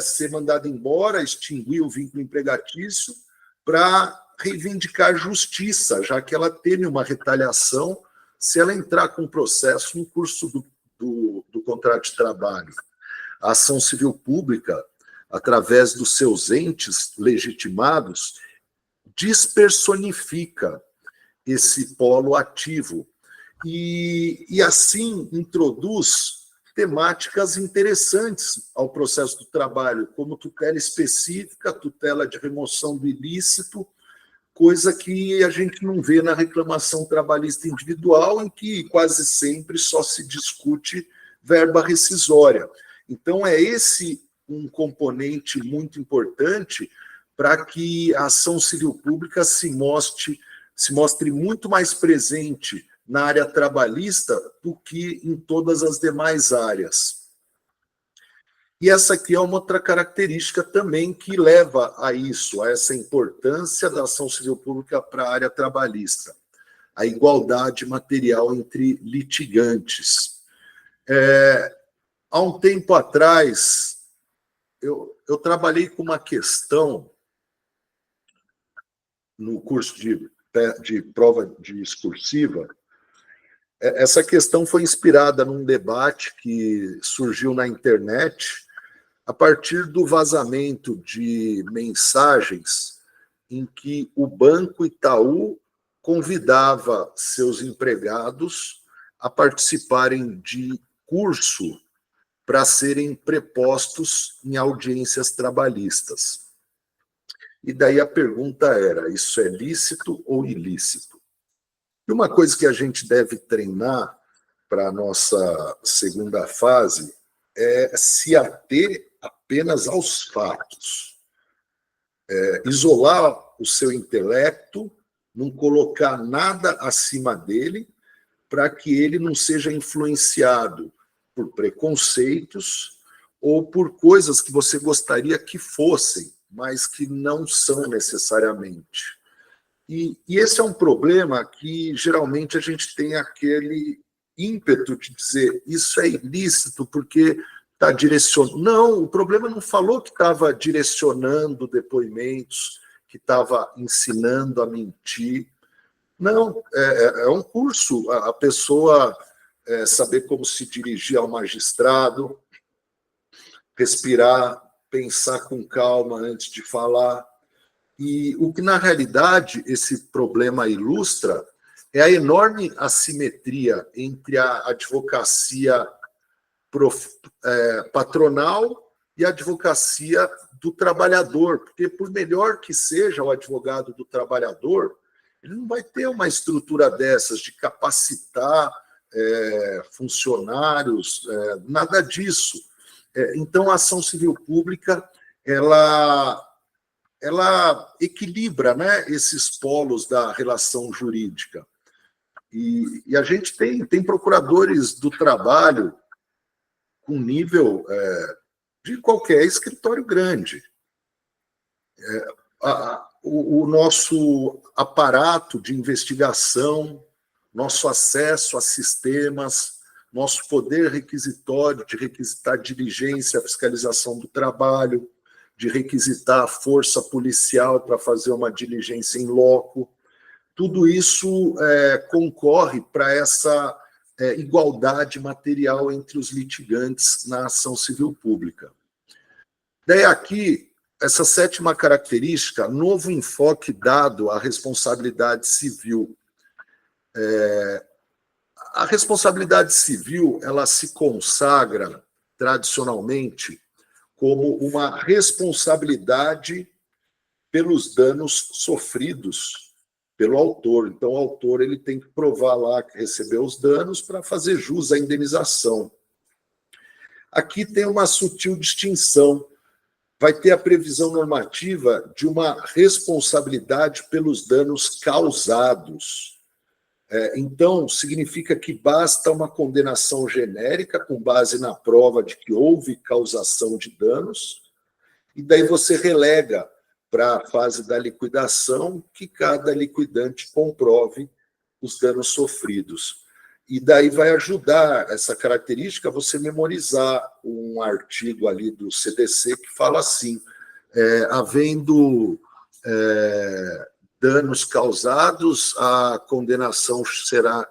ser mandada embora, extinguir o vínculo empregatício, para reivindicar justiça, já que ela teme uma retaliação se ela entrar com um processo no curso do contrato de trabalho. A ação civil pública, através dos seus entes legitimados, despersonifica esse polo ativo e assim introduz temáticas interessantes ao processo do trabalho, como tutela específica, tutela de remoção do ilícito, coisa que a gente não vê na reclamação trabalhista individual, em que quase sempre só se discute verba rescisória. Então, é esse um componente muito importante para que a ação civil pública se mostre muito mais presente na área trabalhista do que em todas as demais áreas. E essa aqui é uma outra característica também que leva a isso, a essa importância da ação civil pública para a área trabalhista, a igualdade material entre litigantes. Há um tempo atrás, eu trabalhei com uma questão no curso de prova discursiva. Essa questão foi inspirada num debate que surgiu na internet a partir do vazamento de mensagens em que o Banco Itaú convidava seus empregados a participarem de curso para serem prepostos em audiências trabalhistas. E daí a pergunta era, isso é lícito ou ilícito? E uma coisa que a gente deve treinar para a nossa segunda fase é se ater apenas aos fatos. Isolar o seu intelecto, não colocar nada acima dele, para que ele não seja influenciado por preconceitos ou por coisas que você gostaria que fossem, mas que não são necessariamente. E esse é um problema que, geralmente, a gente tem aquele ímpeto de dizer isso é ilícito porque está direcionando. Não, o problema não falou que estava direcionando depoimentos, que estava ensinando a mentir. Não, é um curso, a pessoa saber como se dirigir ao magistrado, respirar, pensar com calma antes de falar. E o que, na realidade, esse problema ilustra é a enorme assimetria entre a advocacia patronal e a advocacia do trabalhador, porque, por melhor que seja o advogado do trabalhador, ele não vai ter uma estrutura dessas de capacitar funcionários, nada disso. Então, a ação civil pública, ela equilibra, né, esses polos da relação jurídica. E a gente tem procuradores do trabalho com nível de qualquer escritório grande. O nosso aparato de investigação, nosso acesso a sistemas, nosso poder requisitório de requisitar diligência, fiscalização do trabalho, de requisitar a força policial para fazer uma diligência em loco, tudo isso concorre para essa igualdade material entre os litigantes na ação civil pública. Daí aqui, essa sétima característica, novo enfoque dado à responsabilidade civil. A responsabilidade civil, ela se consagra tradicionalmente como uma responsabilidade pelos danos sofridos pelo autor. Então, o autor ele tem que provar lá que recebeu os danos para fazer jus à indenização. Aqui tem uma sutil distinção. Vai ter a previsão normativa de uma responsabilidade pelos danos causados. Então, significa que basta uma condenação genérica com base na prova de que houve causação de danos, e daí você relega para a fase da liquidação que cada liquidante comprove os danos sofridos. E daí vai ajudar essa característica a você memorizar um artigo ali do CDC que fala assim, havendo danos causados, a condenação será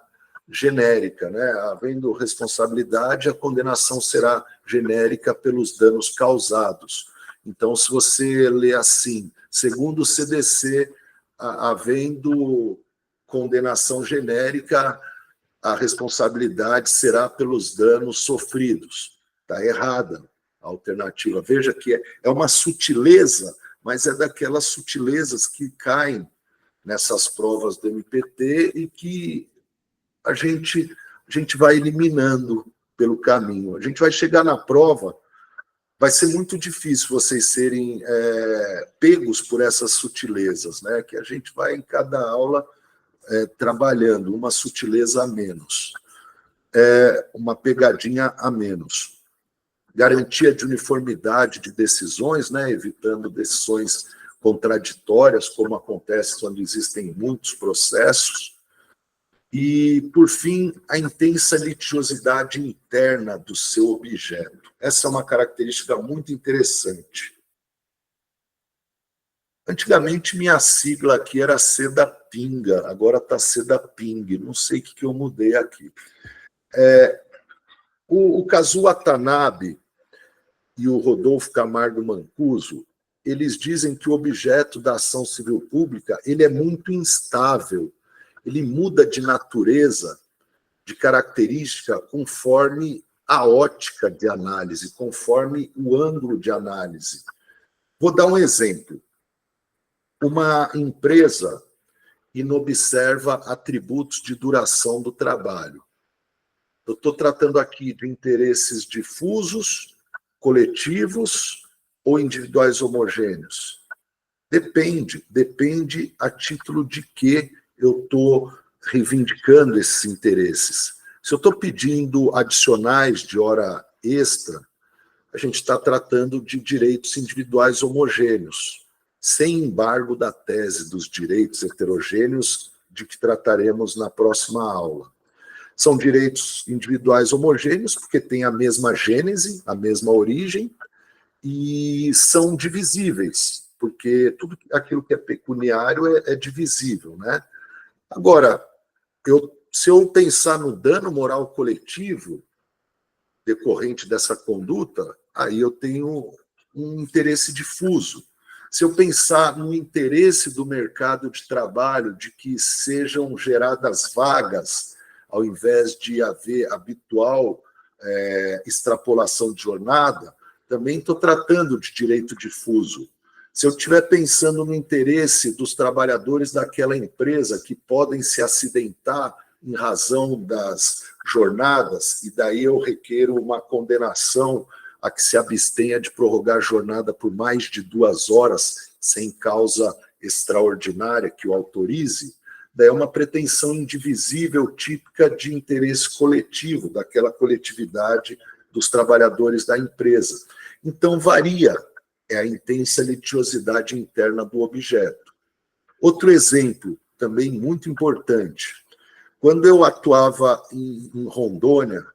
genérica, né? Havendo responsabilidade, a condenação será genérica pelos danos causados. Então, se você lê assim, segundo o CDC, havendo condenação genérica, a responsabilidade será pelos danos sofridos. Está errada a alternativa. Veja que é uma sutileza, mas é daquelas sutilezas que caem nessas provas do MPT e que a gente vai eliminando pelo caminho. A gente vai chegar na prova, vai ser muito difícil vocês serem pegos por essas sutilezas, né? Que a gente vai, em cada aula, trabalhando uma sutileza a menos, uma pegadinha a menos. Garantia de uniformidade de decisões, né? Evitando decisões contraditórias, como acontece quando existem muitos processos. E, por fim, a intensa litigiosidade interna do seu objeto. Essa é uma característica muito interessante. Antigamente, minha sigla aqui era CEDAPINGA, agora está CEDAPING, não sei o que eu mudei aqui. O Kazuo Watanabe e o Rodolfo Camargo Mancuso, eles dizem que o objeto da ação civil pública ele é muito instável, ele muda de natureza, de característica, conforme a ótica de análise, conforme o ângulo de análise. Vou dar um exemplo. Uma empresa inobserva atributos de duração do trabalho. Eu estou tratando aqui de interesses difusos, coletivos ou individuais homogêneos. Depende a título de que eu estou reivindicando esses interesses. Se eu estou pedindo adicionais de hora extra, a gente está tratando de direitos individuais homogêneos, sem embargo da tese dos direitos heterogêneos, de que trataremos na próxima aula. São direitos individuais homogêneos, porque têm a mesma gênese, a mesma origem, e são divisíveis, porque tudo aquilo que é pecuniário é divisível, né? Agora, se eu pensar no dano moral coletivo decorrente dessa conduta, aí eu tenho um interesse difuso. Se eu pensar no interesse do mercado de trabalho, de que sejam geradas vagas, ao invés de haver habitual extrapolação de jornada, também estou tratando de direito difuso. Se eu estiver pensando no interesse dos trabalhadores daquela empresa que podem se acidentar em razão das jornadas, e daí eu requeiro uma condenação a que se abstenha de prorrogar a jornada por mais de 2 horas, sem causa extraordinária que o autorize, daí é uma pretensão indivisível típica de interesse coletivo, daquela coletividade dos trabalhadores da empresa. Então, varia a intensa litigiosidade interna do objeto. Outro exemplo, também muito importante. Quando eu atuava em Rondônia,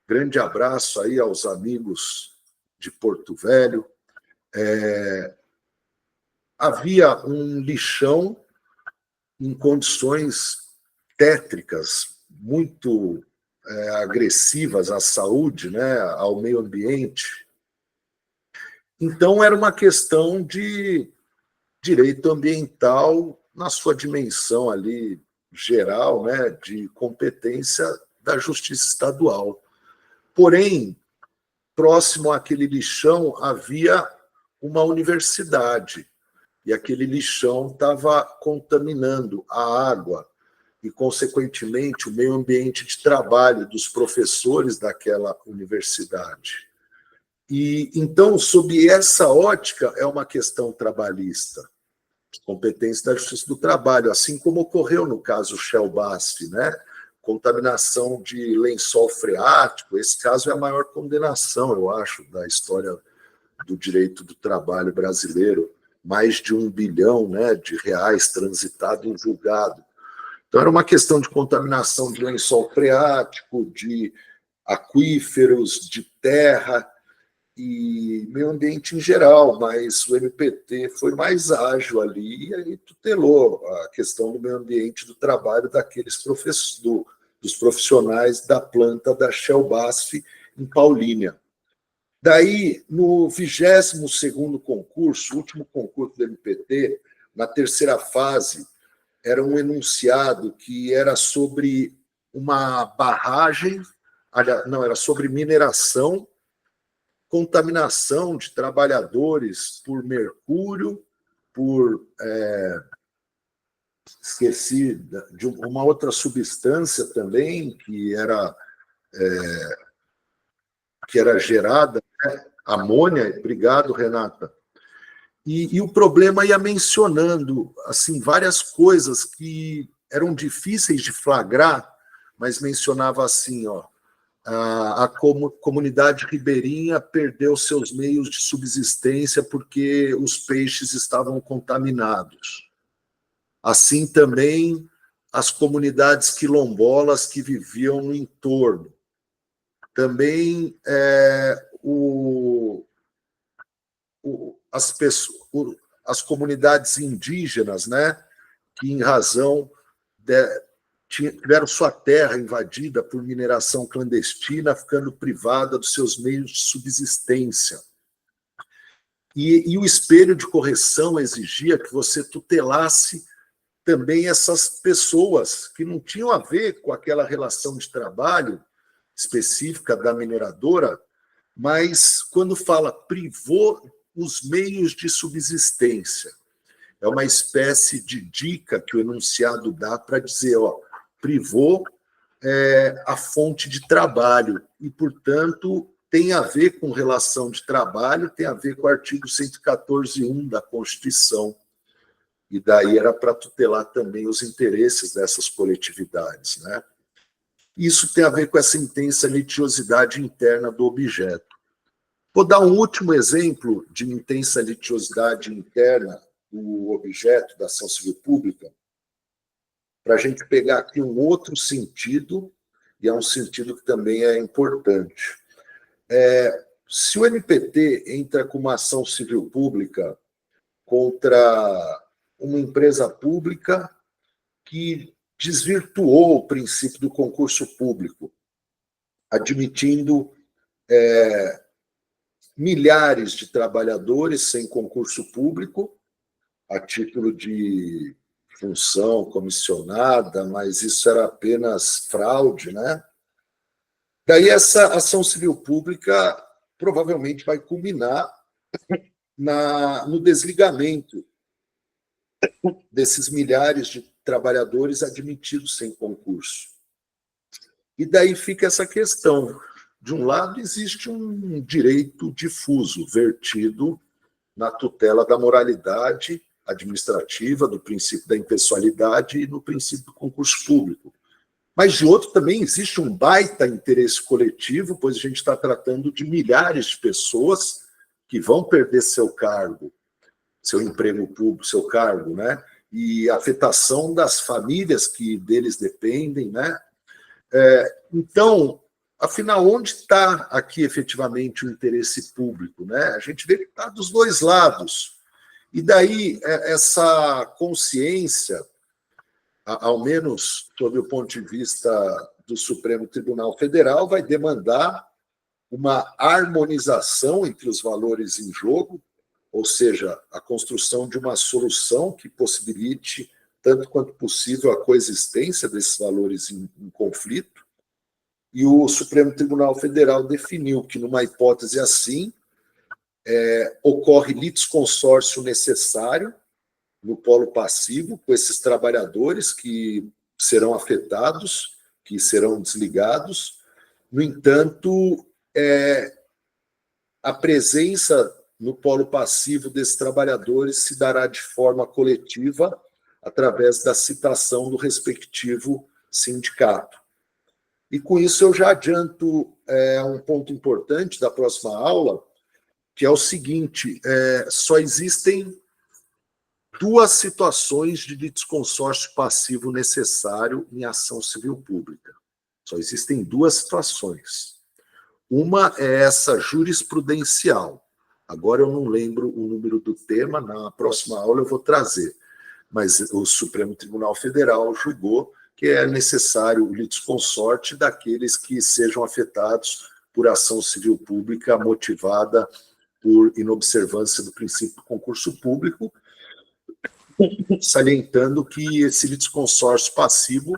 grande abraço aí aos amigos de Porto Velho, havia um lixão em condições tétricas, muito agressivas à saúde, né, ao meio ambiente. Então, era uma questão de direito ambiental na sua dimensão ali geral, né, de competência da Justiça Estadual. Porém, próximo àquele lixão havia uma universidade, e aquele lixão estava contaminando a água e, consequentemente, o meio ambiente de trabalho dos professores daquela universidade. E, então, sob essa ótica, é uma questão trabalhista, competência da Justiça do Trabalho, assim como ocorreu no caso Shell BASF, né? Contaminação de lençol freático, esse caso é a maior condenação, eu acho, da história do direito do trabalho brasileiro, mais de R$1 bilhão, né, de reais transitado em julgado. Então, era uma questão de contaminação de lençol freático, de aquíferos, de terra e meio ambiente em geral, mas o MPT foi mais ágil ali e aí tutelou a questão do meio ambiente, do trabalho dos profissionais da planta da Shell BASF em Paulínia. Daí, no 22º concurso, último concurso do MPT, na terceira fase, era um enunciado que era sobre uma barragem, não, era sobre mineração, contaminação de trabalhadores por mercúrio, por esqueci de uma outra substância também que era gerada, né? Amônia. Obrigado, Renata. E o problema ia mencionando assim várias coisas que eram difíceis de flagrar, mas mencionava assim, ó, a comunidade ribeirinha perdeu seus meios de subsistência porque os peixes estavam contaminados. Assim também as comunidades quilombolas que viviam no entorno. Também as comunidades indígenas, né, que, em razão tiveram sua terra invadida por mineração clandestina, ficando privada dos seus meios de subsistência. E o espelho de correção exigia que você tutelasse também essas pessoas que não tinham a ver com aquela relação de trabalho específica da mineradora, mas quando fala privou os meios de subsistência, é uma espécie de dica que o enunciado dá para dizer, ó, privou a fonte de trabalho e, portanto, tem a ver com relação de trabalho, tem a ver com o artigo 114.1 da Constituição. E daí era para tutelar também os interesses dessas coletividades, né? Isso tem a ver com essa intensa litigiosidade interna do objeto. Vou dar um último exemplo de intensa litigiosidade interna do objeto da ação civil pública, para a gente pegar aqui um outro sentido, e é um sentido que também é importante. Se o NPT entra com uma ação civil pública contra uma empresa pública que desvirtuou o princípio do concurso público, admitindo milhares de trabalhadores sem concurso público, a título de função comissionada, mas isso era apenas fraude, né? Daí essa ação civil pública provavelmente vai culminar no desligamento desses milhares de trabalhadores admitidos sem concurso. E daí fica essa questão. De um lado, existe um direito difuso, vertido na tutela da moralidade administrativa, do princípio da impessoalidade e no princípio do concurso público. Mas, de outro, também existe um baita interesse coletivo, pois a gente está tratando de milhares de pessoas que vão perder seu cargo, seu emprego público, seu cargo, né? E a afetação das famílias que deles dependem, né? Então, afinal, onde está aqui efetivamente o interesse público, né? A gente vê que está dos dois lados. E daí, essa consciência, ao menos sob o ponto de vista do Supremo Tribunal Federal, vai demandar uma harmonização entre os valores em jogo, ou seja, a construção de uma solução que possibilite, tanto quanto possível, a coexistência desses valores em conflito. E o Supremo Tribunal Federal definiu que, numa hipótese assim, ocorre litisconsórcio necessário no polo passivo com esses trabalhadores que serão afetados, que serão desligados. No entanto, a presença no polo passivo desses trabalhadores se dará de forma coletiva através da citação do respectivo sindicato. E com isso eu já adianto um ponto importante da próxima aula, que é o seguinte: só existem duas situações de litisconsórcio passivo necessário em ação civil pública. Só existem duas situações. Uma é essa jurisprudencial. Agora eu não lembro o número do tema, na próxima aula eu vou trazer. Mas o Supremo Tribunal Federal julgou que é necessário o litisconsorte daqueles que sejam afetados por ação civil pública motivada por inobservância do princípio do concurso público, salientando que esse litisconsórcio passivo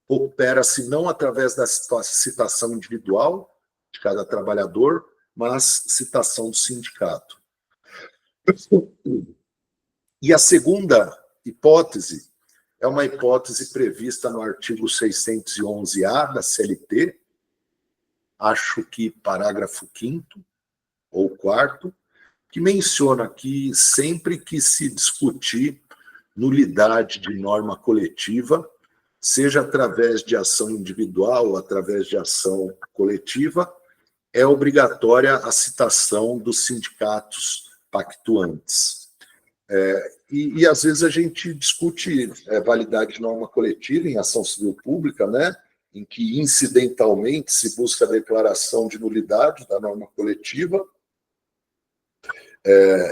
opera-se não através da citação individual de cada trabalhador, mas citação do sindicato. E a segunda hipótese é uma hipótese prevista no artigo 611-A da CLT, acho que parágrafo 5º ou 4º, que menciona que sempre que se discutir nulidade de norma coletiva, seja através de ação individual ou através de ação coletiva, é obrigatória a citação dos sindicatos pactuantes. E às vezes a gente discute validade de norma coletiva em ação civil pública, né, em que incidentalmente se busca a declaração de nulidade da norma coletiva,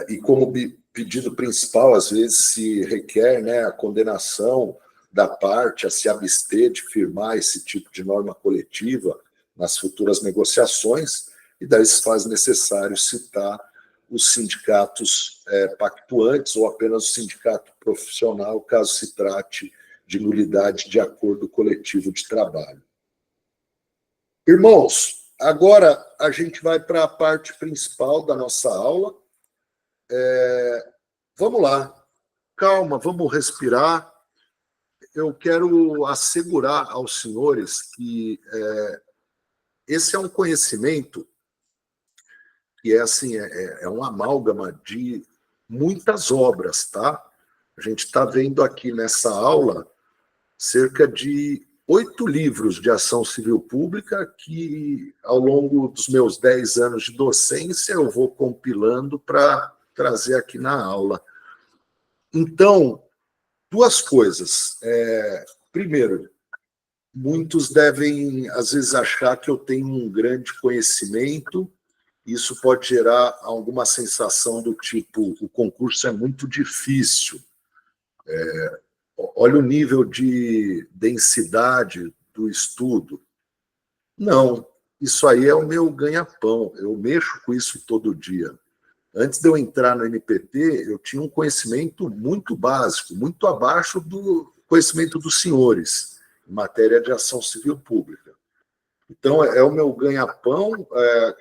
e como pedido principal, às vezes se requer, né, a condenação da parte a se abster de firmar esse tipo de norma coletiva nas futuras negociações, e daí se faz necessário citar os sindicatos pactuantes ou apenas o sindicato profissional, caso se trate de nulidade de acordo coletivo de trabalho. Irmãos, agora a gente vai para a parte principal da nossa aula. Vamos lá, calma, vamos respirar. Eu quero assegurar aos senhores que esse é um conhecimento que assim, é um amálgama de muitas obras, tá? A gente está vendo aqui nessa aula cerca de 8 livros de ação civil pública que, ao longo dos meus 10 anos de docência, eu vou compilando para trazer aqui na aula. Então, duas coisas. Primeiro, muitos devem, às vezes, achar que eu tenho um grande conhecimento. Isso pode gerar alguma sensação do tipo, o concurso é muito difícil. Olha o nível de densidade do estudo. Não, isso aí é o meu ganha-pão. Eu mexo com isso todo dia. Antes de eu entrar no NPT, eu tinha um conhecimento muito básico, muito abaixo do conhecimento dos senhores, em matéria de ação civil pública. Então, é o meu ganha-pão,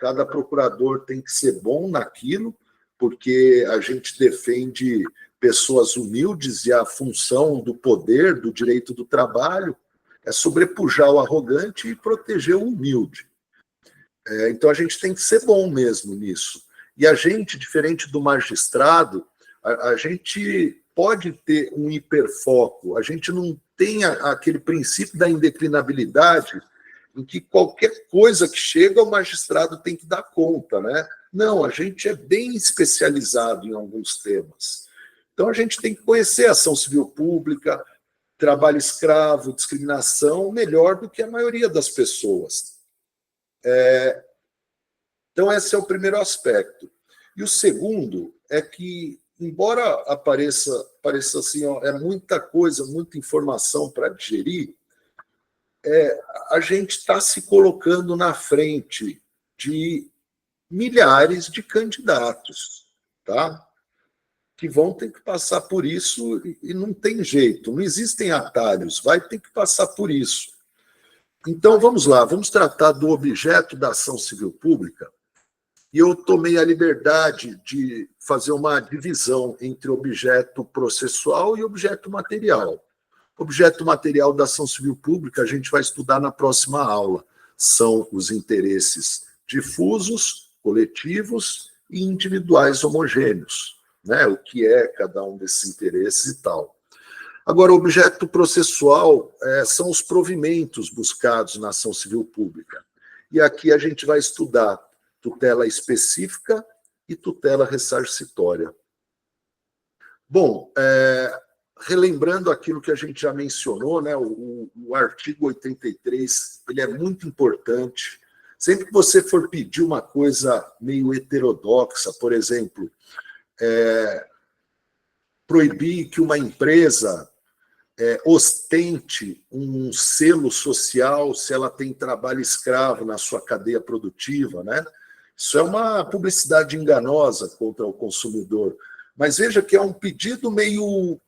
cada procurador tem que ser bom naquilo, porque a gente defende pessoas humildes e a função do poder, do direito do trabalho, é sobrepujar o arrogante e proteger o humilde. Então, a gente tem que ser bom mesmo nisso. E a gente, diferente do magistrado, a gente pode ter um hiperfoco, a gente não tem aquele princípio da indeclinabilidade, em que qualquer coisa que chega, o magistrado tem que dar conta, né? Não, a gente é bem especializado em alguns temas. Então, a gente tem que conhecer a ação civil pública, trabalho escravo, discriminação, melhor do que a maioria das pessoas. Então, esse é o primeiro aspecto. E o segundo é que, embora pareça assim, é muita coisa, muita informação para digerir, a gente está se colocando na frente de milhares de candidatos, tá? Que vão ter que passar por isso e não tem jeito, não existem atalhos, vai ter que passar por isso. Então, vamos lá, vamos tratar do objeto da ação civil pública, e eu tomei a liberdade de fazer uma divisão entre objeto processual e objeto material. Objeto material da ação civil pública a gente vai estudar na próxima aula. São os interesses difusos, coletivos e individuais homogêneos, né? O que é cada um desses interesses e tal. Agora, o objeto processual são os provimentos buscados na ação civil pública. E aqui a gente vai estudar tutela específica e tutela ressarcitória. Bom, relembrando aquilo que a gente já mencionou, né, o artigo 83, ele é muito importante. Sempre que você for pedir uma coisa meio heterodoxa, por exemplo, proibir que uma empresa ostente um selo social se ela tem trabalho escravo na sua cadeia produtiva, né? Isso é uma publicidade enganosa contra o consumidor. Mas veja que é um pedido meio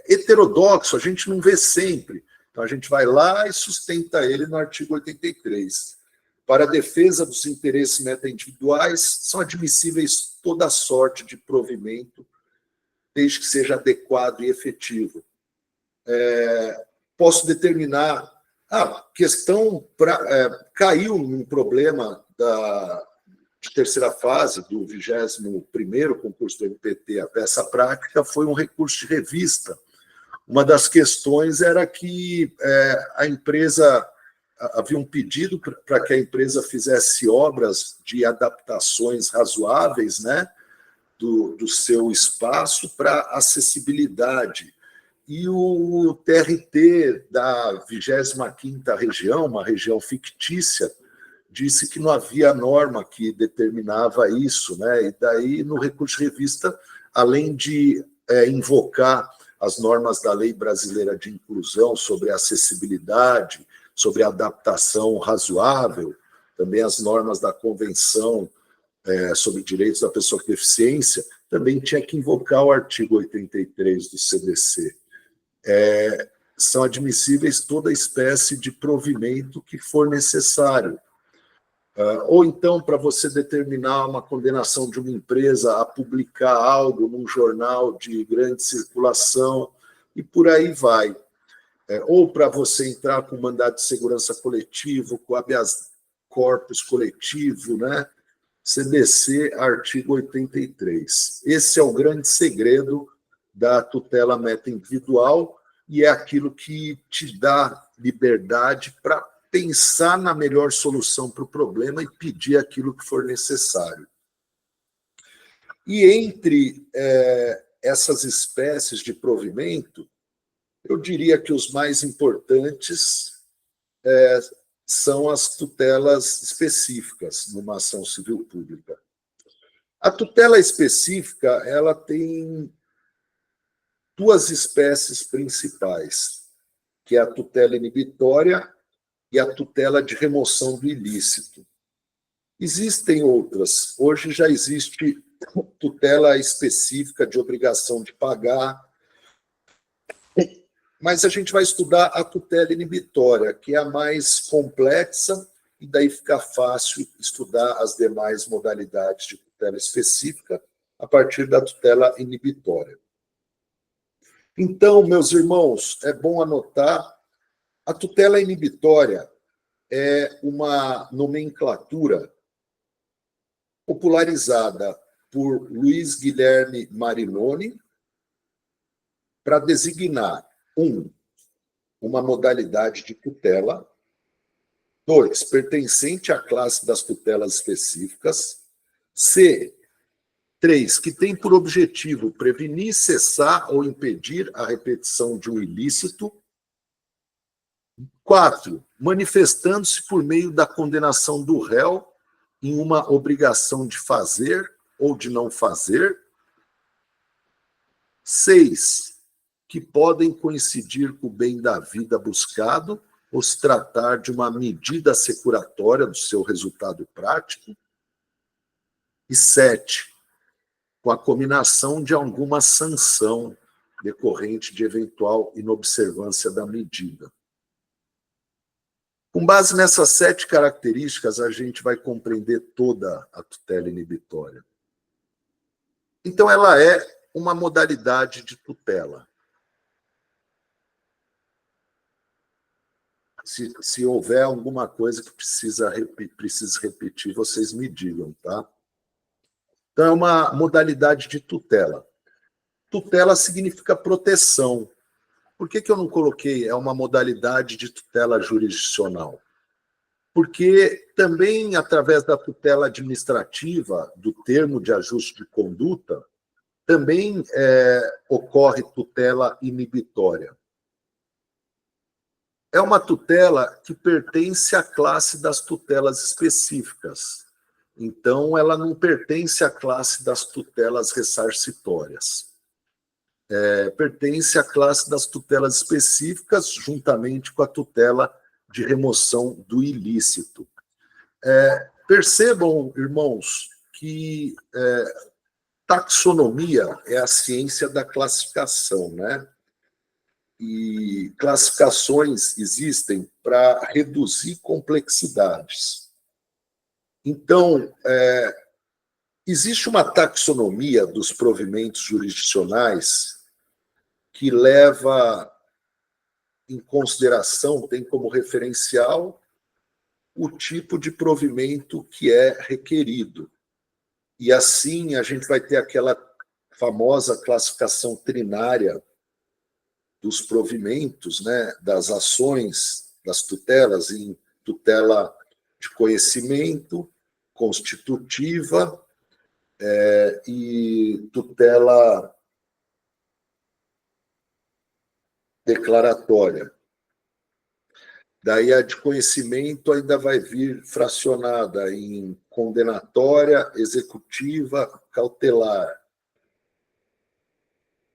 heterodoxo, a gente não vê sempre. Então, a gente vai lá e sustenta ele no artigo 83. Para a defesa dos interesses meta-individuais, são admissíveis toda sorte de provimento, desde que seja adequado e efetivo. Posso determinar... questão... caiu um problema de terceira fase, do 21º concurso do MPT, a peça prática, foi um recurso de revista. Uma das questões era que a empresa... Havia um pedido para que a empresa fizesse obras de adaptações razoáveis, né, do seu espaço para acessibilidade. E o TRT da 25ª região, uma região fictícia, disse que não havia norma que determinava isso, né? E daí, no recurso de revista, além de invocar as normas da Lei Brasileira de Inclusão sobre acessibilidade, sobre adaptação razoável, também as normas da Convenção sobre Direitos da Pessoa com Deficiência, também tinha que invocar o artigo 83 do CDC. São admissíveis toda espécie de provimento que for necessário. Ou então, para você determinar uma condenação de uma empresa a publicar algo num jornal de grande circulação, e por aí vai. Ou para você entrar com mandado de segurança coletivo, com habeas corpus coletivo, né? CDC, artigo 83. Esse é o grande segredo da tutela meta-individual e é aquilo que te dá liberdade para pensar na melhor solução para o problema e pedir aquilo que for necessário. E entre essas espécies de provimento, eu diria que os mais importantes são as tutelas específicas numa ação civil pública. A tutela específica, ela tem duas espécies principais, que é a tutela inibitória e a tutela de remoção do ilícito. Existem outras. Hoje já existe tutela específica de obrigação de pagar, mas a gente vai estudar a tutela inibitória, que é a mais complexa, e daí fica fácil estudar as demais modalidades de tutela específica a partir da tutela inibitória. Então, meus irmãos, é bom anotar, a tutela inibitória é uma nomenclatura popularizada por Luiz Guilherme Marinoni para designar uma modalidade de tutela, 2, pertencente à classe das tutelas específicas, 3, que tem por objetivo prevenir, cessar ou impedir a repetição de um ilícito, 4, manifestando-se por meio da condenação do réu em uma obrigação de fazer ou de não fazer, 6, que podem coincidir com o bem da vida buscado ou se tratar de uma medida assecuratória do seu resultado prático, e 7, com a cominação de alguma sanção decorrente de eventual inobservância da medida. Com base nessas 7 características, a gente vai compreender toda a tutela inibitória. Então, ela é uma modalidade de tutela. Se houver alguma coisa que precise repetir, vocês me digam, tá? Então, é uma modalidade de tutela. Tutela significa proteção. Por que eu não coloquei uma modalidade de tutela jurisdicional? Porque também, através da tutela administrativa, do termo de ajuste de conduta, também ocorre tutela inibitória. É uma tutela que pertence à classe das tutelas específicas. Então, ela não pertence à classe das tutelas ressarcitórias. Pertence à classe das tutelas específicas, juntamente com a tutela de remoção do ilícito. Percebam, irmãos, que taxonomia é a ciência da classificação, né? E classificações existem para reduzir complexidades. Então, existe uma taxonomia dos provimentos jurisdicionais que leva em consideração, tem como referencial, o tipo de provimento que é requerido. E assim a gente vai ter aquela famosa classificação trinária dos provimentos, né, das ações, das tutelas, em tutela de conhecimento, constitutiva e tutela declaratória. Daí a de conhecimento ainda vai vir fracionada em condenatória, executiva, cautelar.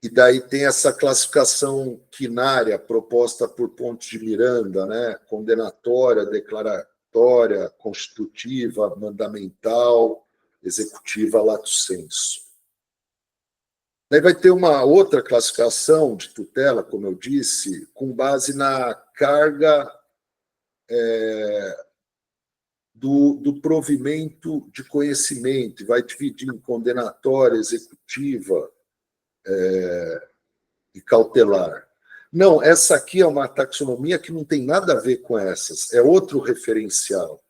E daí tem essa classificação quinária proposta por Pontes de Miranda, né? Condenatória, declaratória, constitutiva, mandamental, executiva, lato sensu. Daí vai ter uma outra classificação de tutela, como eu disse, com base na carga do provimento de conhecimento, vai dividir em condenatória, executiva e cautelar. Não, essa aqui é uma taxonomia que não tem nada a ver com essas, é outro referencial.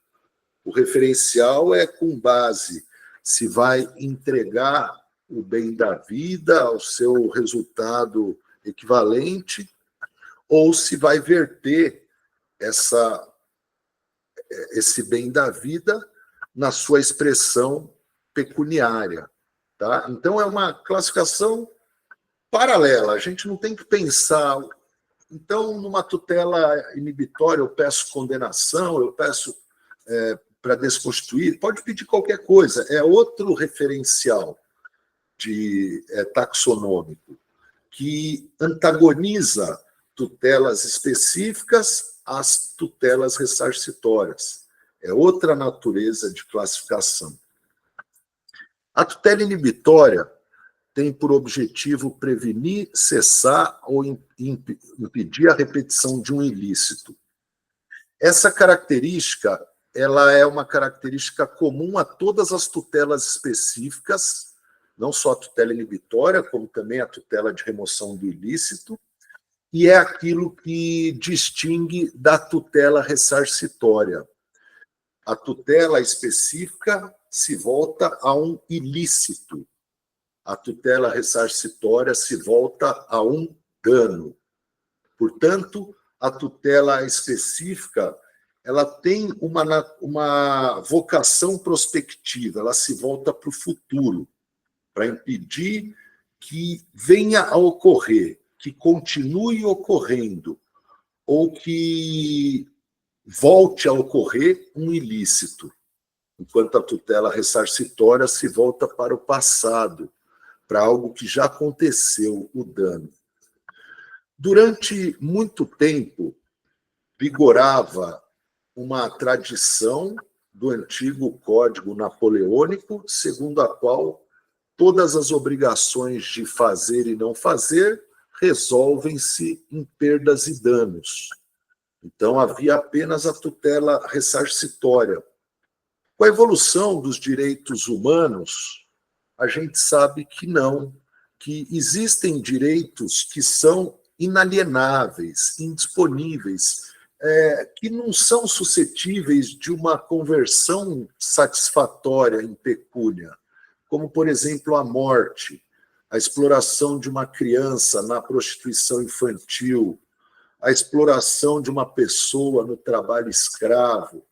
O referencial é com base se vai entregar o bem da vida ao seu resultado equivalente ou se vai verter esse bem da vida na sua expressão pecuniária. Tá? Então, é uma classificação paralela. A gente não tem que pensar... Então, numa tutela inibitória, eu peço condenação, eu peço para desconstituir, pode pedir qualquer coisa. É outro referencial taxonômico que antagoniza tutelas específicas às tutelas ressarcitórias. É outra natureza de classificação. A tutela inibitória tem por objetivo prevenir, cessar ou impedir a repetição de um ilícito. Essa característica, ela é uma característica comum a todas as tutelas específicas, não só a tutela inibitória, como também a tutela de remoção do ilícito, e é aquilo que distingue da tutela ressarcitória. A tutela específica se volta a um ilícito. A tutela ressarcitória se volta a um dano. Portanto, a tutela específica ela tem uma vocação prospectiva, ela se volta para o futuro, para impedir que venha a ocorrer, que continue ocorrendo, ou que volte a ocorrer um ilícito, enquanto a tutela ressarcitória se volta para o passado, para algo que já aconteceu, o dano. Durante muito tempo, vigorava uma tradição do antigo Código Napoleônico, segundo a qual todas as obrigações de fazer e não fazer resolvem-se em perdas e danos. Então, havia apenas a tutela ressarcitória. Com a evolução dos direitos humanos, a gente sabe que não, que existem direitos que são inalienáveis, indisponíveis, que não são suscetíveis de uma conversão satisfatória em pecúnia, como, por exemplo, a morte, a exploração de uma criança na prostituição infantil, a exploração de uma pessoa no trabalho escravo.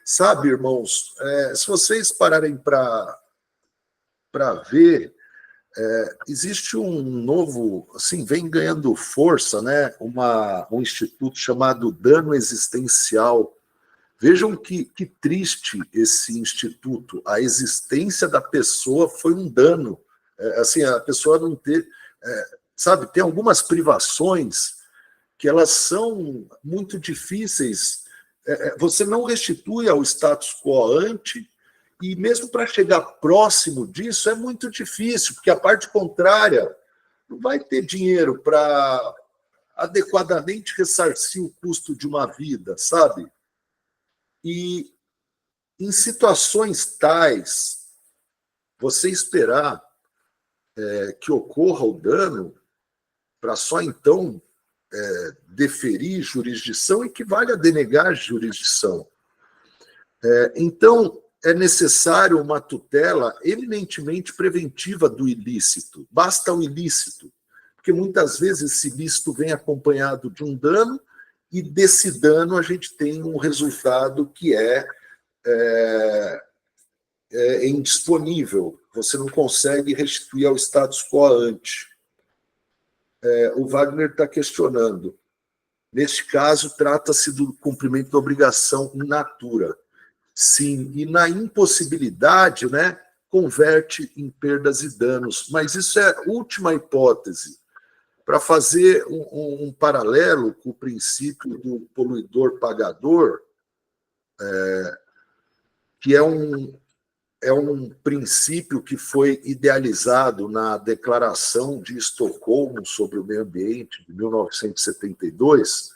Sabe, irmãos, se vocês pararem para ver, Existe um novo, assim, vem ganhando força, né? Um instituto chamado dano existencial. Vejam que triste esse instituto. A existência da pessoa foi um dano. Assim, a pessoa não ter... sabe, tem algumas privações que elas são muito difíceis. Você não restitui ao status quo ante, e mesmo para chegar próximo disso é muito difícil, porque a parte contrária não vai ter dinheiro para adequadamente ressarcir o custo de uma vida, sabe? E em situações tais, você esperar que ocorra o dano para só então deferir jurisdição equivale a denegar jurisdição. Então, é necessário uma tutela eminentemente preventiva do ilícito. Basta o ilícito, porque muitas vezes esse ilícito vem acompanhado de um dano, e desse dano a gente tem um resultado que é indisponível. Você não consegue restituir ao status quo ante. O Wagner está questionando. Neste caso, trata-se do cumprimento da obrigação in natura. Sim, e na impossibilidade, né, converte em perdas e danos. Mas isso é a última hipótese. Para fazer um paralelo com o princípio do poluidor-pagador, que é um princípio que foi idealizado na Declaração de Estocolmo sobre o Meio Ambiente, de 1972,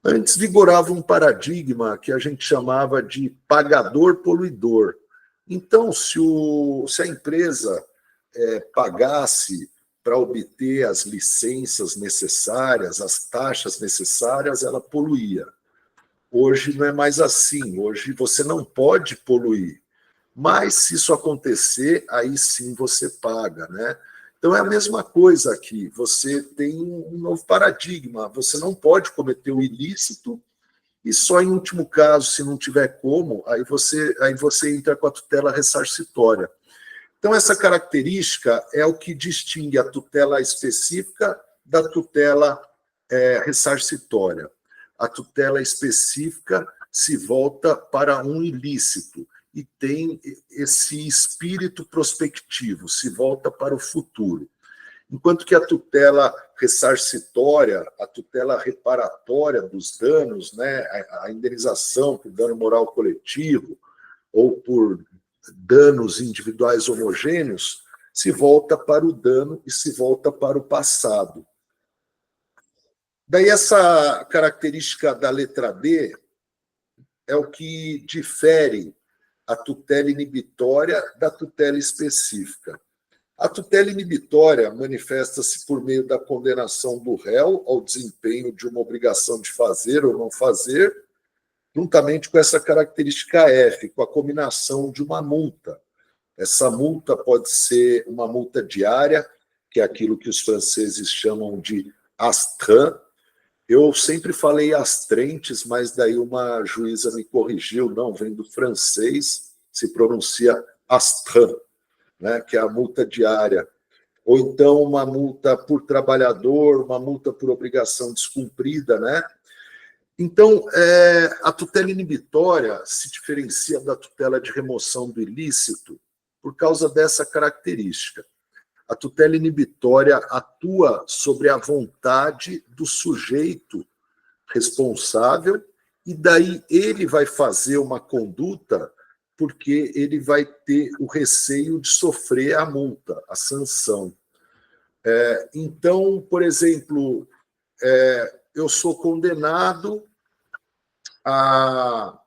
antes vigorava um paradigma que a gente chamava de pagador-poluidor. Então, se a empresa pagasse para obter as licenças necessárias, as taxas necessárias, ela poluía. Hoje não é mais assim. Hoje você não pode poluir. Mas, se isso acontecer, aí sim você paga, né? Então, é a mesma coisa aqui. Você tem um novo paradigma. Você não pode cometer o ilícito e só em último caso, se não tiver como, aí você entra com a tutela ressarcitória. Então, essa característica é o que distingue a tutela específica da tutela ressarcitória. A tutela específica se volta para um ilícito e tem esse espírito prospectivo, se volta para o futuro. Enquanto que a tutela ressarcitória, a tutela reparatória dos danos, né, a indenização por dano moral coletivo ou por danos individuais homogêneos, se volta para o dano e se volta para o passado. Daí essa característica da letra D é o que difere a tutela inibitória da tutela específica. A tutela inibitória manifesta-se por meio da condenação do réu ao desempenho de uma obrigação de fazer ou não fazer, juntamente com essa característica F, com a combinação de uma multa. Essa multa pode ser uma multa diária, que é aquilo que os franceses chamam de astreint. Eu sempre falei astrentes, mas daí uma juíza me corrigiu, não, vem do francês, se pronuncia astreint, né, que é a multa diária. Ou então uma multa por trabalhador, uma multa por obrigação descumprida, né? Então, a tutela inibitória se diferencia da tutela de remoção do ilícito por causa dessa característica. A tutela inibitória atua sobre a vontade do sujeito responsável e daí ele vai fazer uma conduta porque ele vai ter o receio de sofrer a multa, a sanção. Então, por exemplo, eu sou condenado a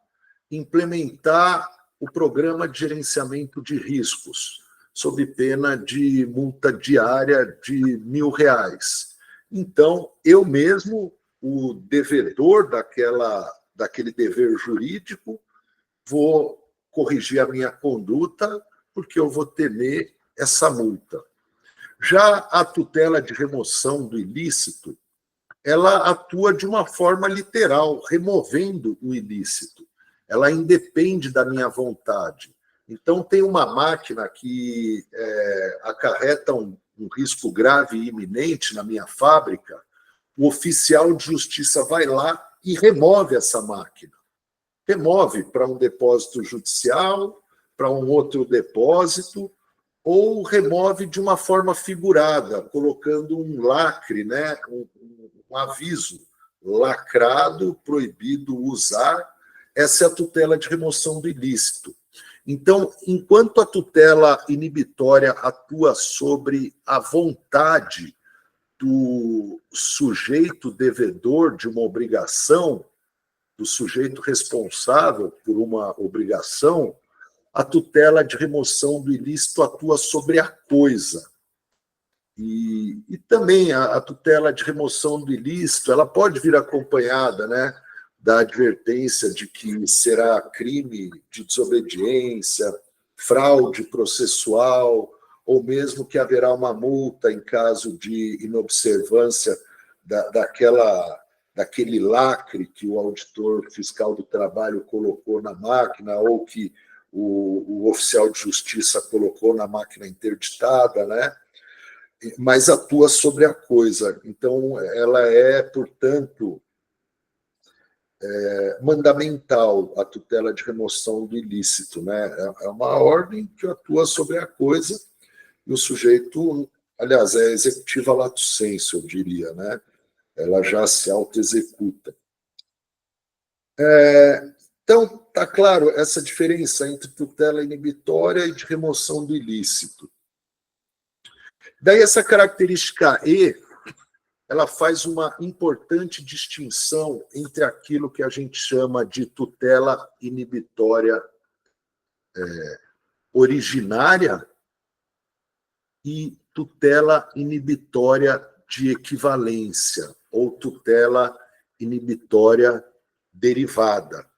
implementar o programa de gerenciamento de riscos, sob pena de multa diária de R$1.000. Então, eu mesmo, o devedor daquele dever jurídico, vou corrigir a minha conduta porque eu vou temer essa multa. Já a tutela de remoção do ilícito, ela atua de uma forma literal, removendo o ilícito. Ela independe da minha vontade. Então, tem uma máquina que acarreta um risco grave e iminente na minha fábrica, o oficial de justiça vai lá e remove essa máquina. Remove para um depósito judicial, para um outro depósito, ou remove de uma forma figurada, colocando um lacre, né? Um aviso, lacrado, proibido usar. Essa é a tutela de remoção do ilícito. Então, enquanto a tutela inibitória atua sobre a vontade do sujeito devedor de uma obrigação, do sujeito responsável por uma obrigação, a tutela de remoção do ilícito atua sobre a coisa. E também a tutela de remoção do ilícito, ela pode vir acompanhada, né, da advertência de que será crime de desobediência, fraude processual, ou mesmo que haverá uma multa em caso de inobservância daquele lacre que o auditor fiscal do trabalho colocou na máquina, ou que o oficial de justiça colocou na máquina interditada, né? Mas atua sobre a coisa. Então, ela é, portanto, mandamental, a tutela de remoção do ilícito, né? É uma ordem que atua sobre a coisa e o sujeito, aliás, é executiva lato sensu, eu diria, né? Ela já se auto-executa. Então, está claro essa diferença entre tutela inibitória e de remoção do ilícito. Daí, essa característica E, ela faz uma importante distinção entre aquilo que a gente chama de tutela inibitória originária e tutela inibitória de equivalência, ou tutela inibitória derivada.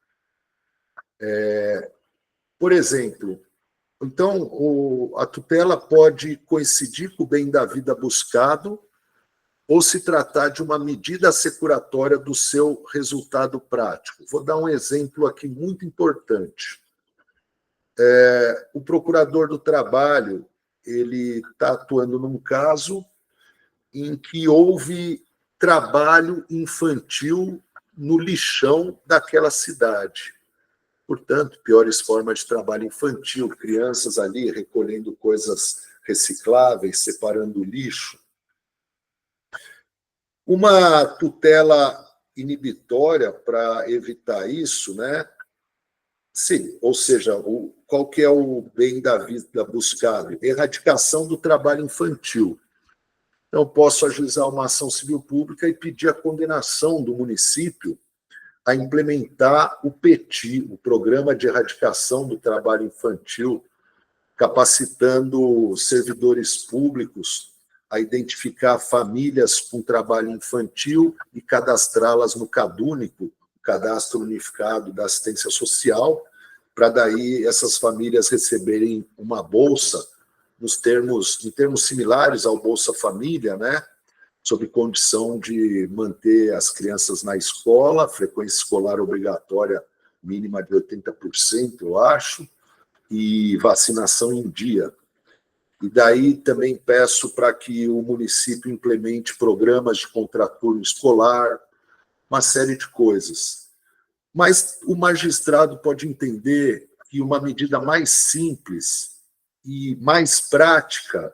Por exemplo, então, a tutela pode coincidir com o bem da vida buscado ou se tratar de uma medida assecuratória do seu resultado prático. Vou dar um exemplo aqui muito importante. O procurador do trabalho, ele está atuando num caso em que houve trabalho infantil no lixão daquela cidade. Portanto, piores formas de trabalho infantil, crianças ali recolhendo coisas recicláveis, separando lixo. Uma tutela inibitória para evitar isso, né? Sim, ou seja, qual que é o bem da vida buscado? Erradicação do trabalho infantil. Então, posso ajuizar uma ação civil pública e pedir a condenação do município a implementar o PETI, o Programa de Erradicação do Trabalho Infantil, capacitando servidores públicos a identificar famílias com trabalho infantil e cadastrá-las no CadÚnico, o Cadastro Unificado da Assistência Social, para daí essas famílias receberem uma bolsa em termos similares ao Bolsa Família, né? Sob condição de manter as crianças na escola, frequência escolar obrigatória mínima de 80%, eu acho, e vacinação em dia. E daí também peço para que o município implemente programas de contraturno escolar, uma série de coisas. Mas o magistrado pode entender que uma medida mais simples e mais prática,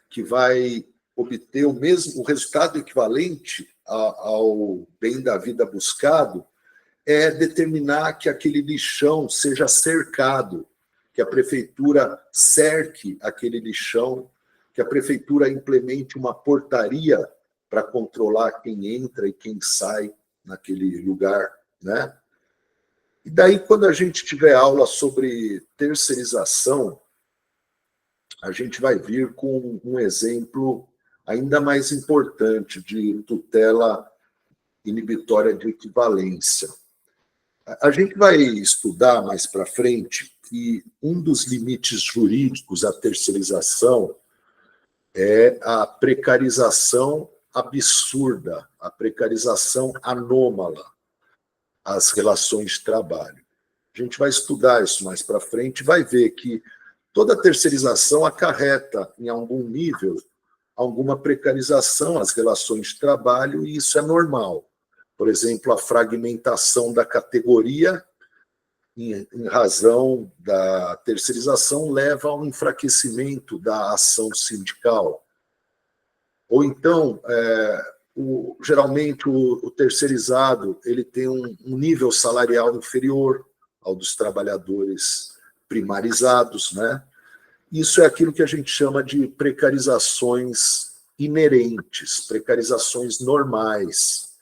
que vai obter o resultado equivalente ao bem da vida buscado, é determinar que aquele lixão seja cercado, que a prefeitura cerque aquele lixão, que a prefeitura implemente uma portaria para controlar quem entra e quem sai naquele lugar, né? E daí, quando a gente tiver aula sobre terceirização, a gente vai vir com um exemplo ainda mais importante de tutela inibitória de equivalência. A gente vai estudar mais para frente que um dos limites jurídicos à terceirização é a precarização absurda, a precarização anômala às relações de trabalho. A gente vai estudar isso mais para frente e vai ver que toda terceirização acarreta, em algum nível, alguma precarização às relações de trabalho, e isso é normal. Por exemplo, a fragmentação da categoria, em razão da terceirização, leva ao enfraquecimento da ação sindical. Ou então, geralmente, o terceirizado ele tem um nível salarial inferior ao dos trabalhadores primarizados, né? Isso é aquilo que a gente chama de precarizações inerentes, precarizações normais.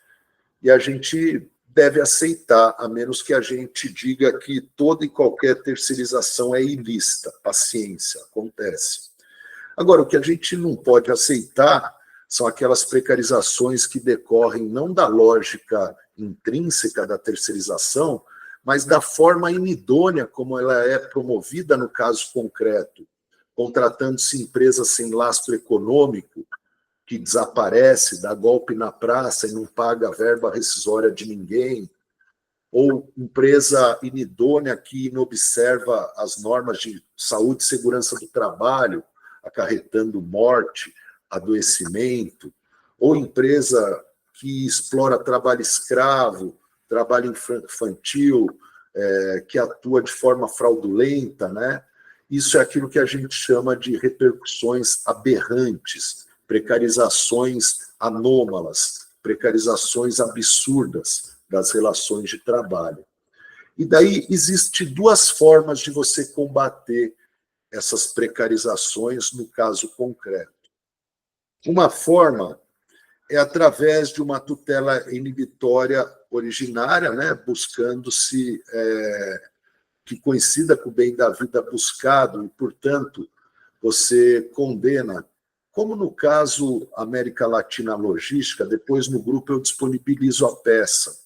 E a gente deve aceitar, a menos que a gente diga que toda e qualquer terceirização é ilícita. Paciência, acontece. Agora, o que a gente não pode aceitar são aquelas precarizações que decorrem não da lógica intrínseca da terceirização, mas da forma inidônea como ela é promovida no caso concreto, contratando-se empresas sem lastro econômico, que desaparece, dá golpe na praça e não paga a verba rescisória de ninguém, ou empresa inidônea que inobserva as normas de saúde e segurança do trabalho, acarretando morte, adoecimento, ou empresa que explora trabalho escravo, trabalho infantil, que atua de forma fraudulenta, né? Isso é aquilo que a gente chama de repercussões aberrantes, precarizações anômalas, precarizações absurdas das relações de trabalho. E daí existe duas formas de você combater essas precarizações no caso concreto. Uma forma é através de uma tutela inibitória originária, né, buscando-se que coincida com o bem da vida buscado, e, portanto, você condena, como no caso América Latina Logística, depois no grupo eu disponibilizo a peça.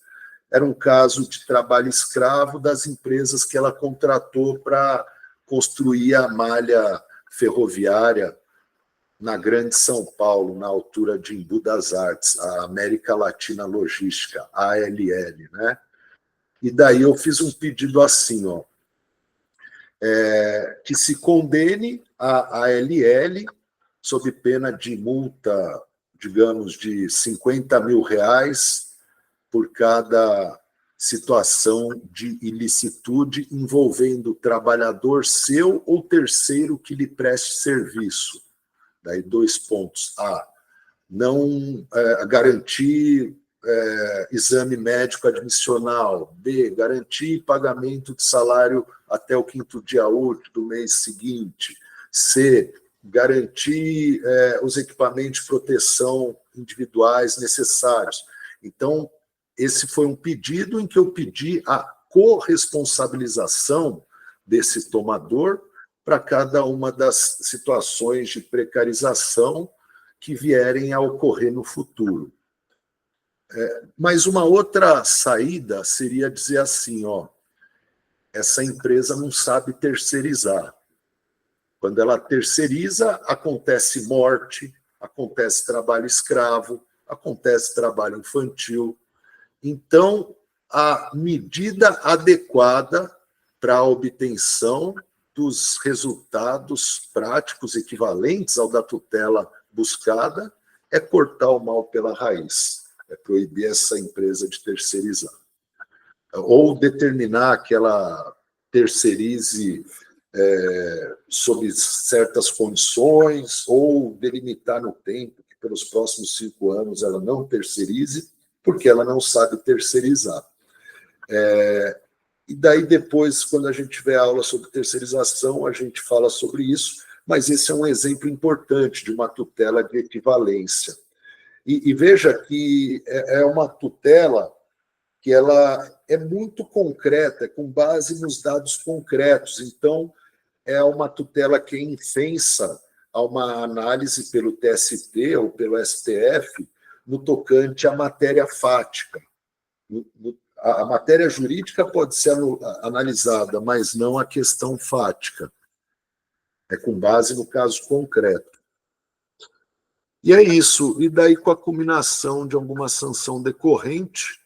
Era um caso de trabalho escravo das empresas que ela contratou para construir a malha ferroviária na Grande São Paulo, na altura de Embu das Artes, a América Latina Logística, ALL, né? E daí eu fiz um pedido assim, ó, que se condene a ALL sob pena de multa, digamos, de R$50 mil por cada situação de ilicitude envolvendo trabalhador seu ou terceiro que lhe preste serviço. Daí 2 pontos. A, não garantir exame médico admissional. B, garantir pagamento de salário até o 5º dia útil do mês seguinte. C, garantir os equipamentos de proteção individuais necessários. Então, esse foi um pedido em que eu pedi a corresponsabilização desse tomador para cada uma das situações de precarização que vierem a ocorrer no futuro. Mas uma outra saída seria dizer assim, ó, essa empresa não sabe terceirizar. Quando ela terceiriza, acontece morte, acontece trabalho escravo, acontece trabalho infantil. Então, a medida adequada para a obtenção dos resultados práticos equivalentes ao da tutela buscada é cortar o mal pela raiz, é proibir essa empresa de terceirizar. Ou determinar que ela terceirize sob certas condições, ou delimitar no tempo que pelos próximos 5 anos ela não terceirize, porque ela não sabe terceirizar. E daí depois, quando a gente tiver aula sobre terceirização, a gente fala sobre isso, mas esse é um exemplo importante de uma tutela de equivalência. E veja que é uma tutela que ela é muito concreta, com base nos dados concretos. Então, é uma tutela que é infensa a uma análise pelo TST ou pelo STF no tocante à matéria fática. A matéria jurídica pode ser analisada, mas não a questão fática. É com base no caso concreto. E é isso. E daí, com a culminação de alguma sanção decorrente,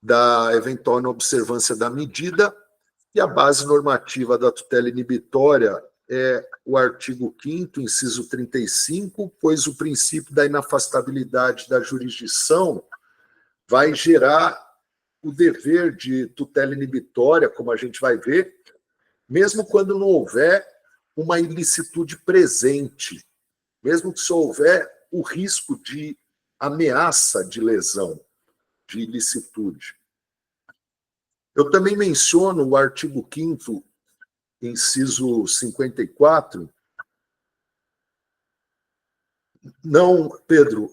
da eventual inobservância da medida, e a base normativa da tutela inibitória é o artigo 5º, inciso 35, pois o princípio da inafastabilidade da jurisdição vai gerar o dever de tutela inibitória, como a gente vai ver, mesmo quando não houver uma ilicitude presente, mesmo que só houver o risco de ameaça de lesão, de ilicitude. Eu também menciono o artigo 5º, inciso 54. Não, Pedro,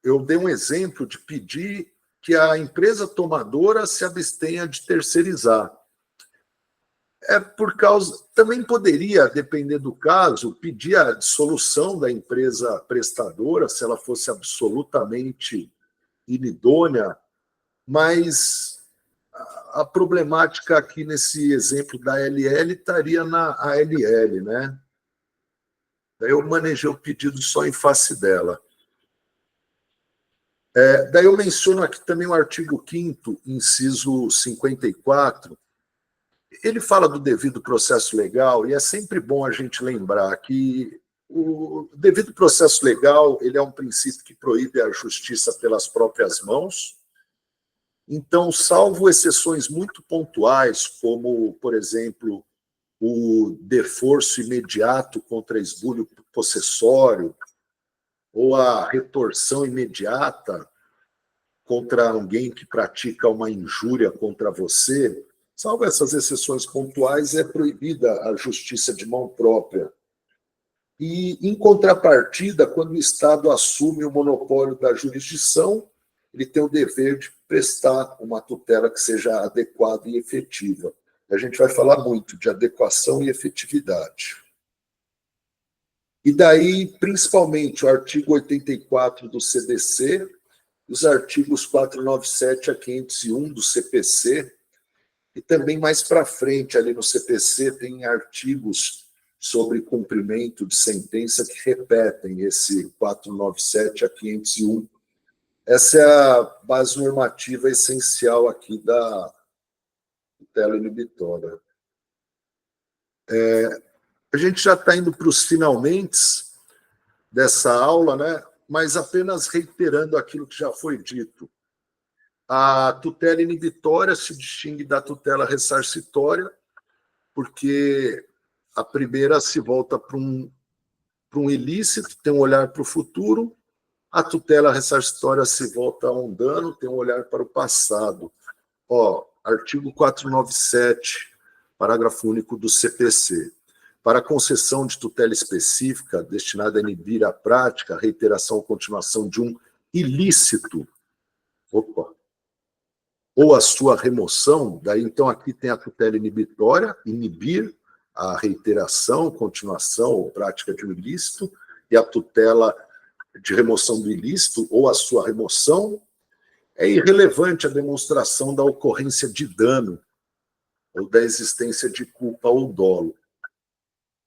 eu dei um exemplo de pedir que a empresa tomadora se abstenha de terceirizar. Por causa... Também poderia, depender do caso, pedir a dissolução da empresa prestadora, se ela fosse absolutamente inidônea, mas a problemática aqui nesse exemplo da LL estaria na ALL, né? Daí eu manejei o pedido só em face dela. Daí eu menciono aqui também o artigo 5º, inciso 54. Ele fala do devido processo legal, e é sempre bom a gente lembrar que o devido processo legal ele é um princípio que proíbe a justiça pelas próprias mãos. Então, salvo exceções muito pontuais, como, por exemplo, o deforço imediato contra esbulho possessório, ou a retorção imediata contra alguém que pratica uma injúria contra você, salvo essas exceções pontuais, é proibida a justiça de mão própria. E, em contrapartida, quando o Estado assume o monopólio da jurisdição, ele tem o dever de prestar uma tutela que seja adequada e efetiva. A gente vai falar muito de adequação e efetividade. E daí, principalmente, o artigo 84 do CDC, os artigos 497 a 501 do CPC, e também mais para frente, ali no CPC, tem artigos sobre cumprimento de sentença que repetem esse 497 a 501. Essa é a base normativa essencial aqui da tutela inibitória. A gente já está indo para os finalmente dessa aula, né? Mas apenas reiterando aquilo que já foi dito. A tutela inibitória se distingue da tutela ressarcitória, porque a primeira se volta para um ilícito, tem um olhar para o futuro, a tutela ressarcitória se volta a um dano, tem um olhar para o passado. Artigo 497, parágrafo único do CPC. Para a concessão de tutela específica destinada a inibir a prática, a reiteração ou continuação de um ilícito, ou a sua remoção, daí então aqui tem a tutela inibitória, inibir a reiteração, continuação ou prática de um ilícito, e a tutela de remoção do ilícito ou a sua remoção. É irrelevante a demonstração da ocorrência de dano ou da existência de culpa ou dolo.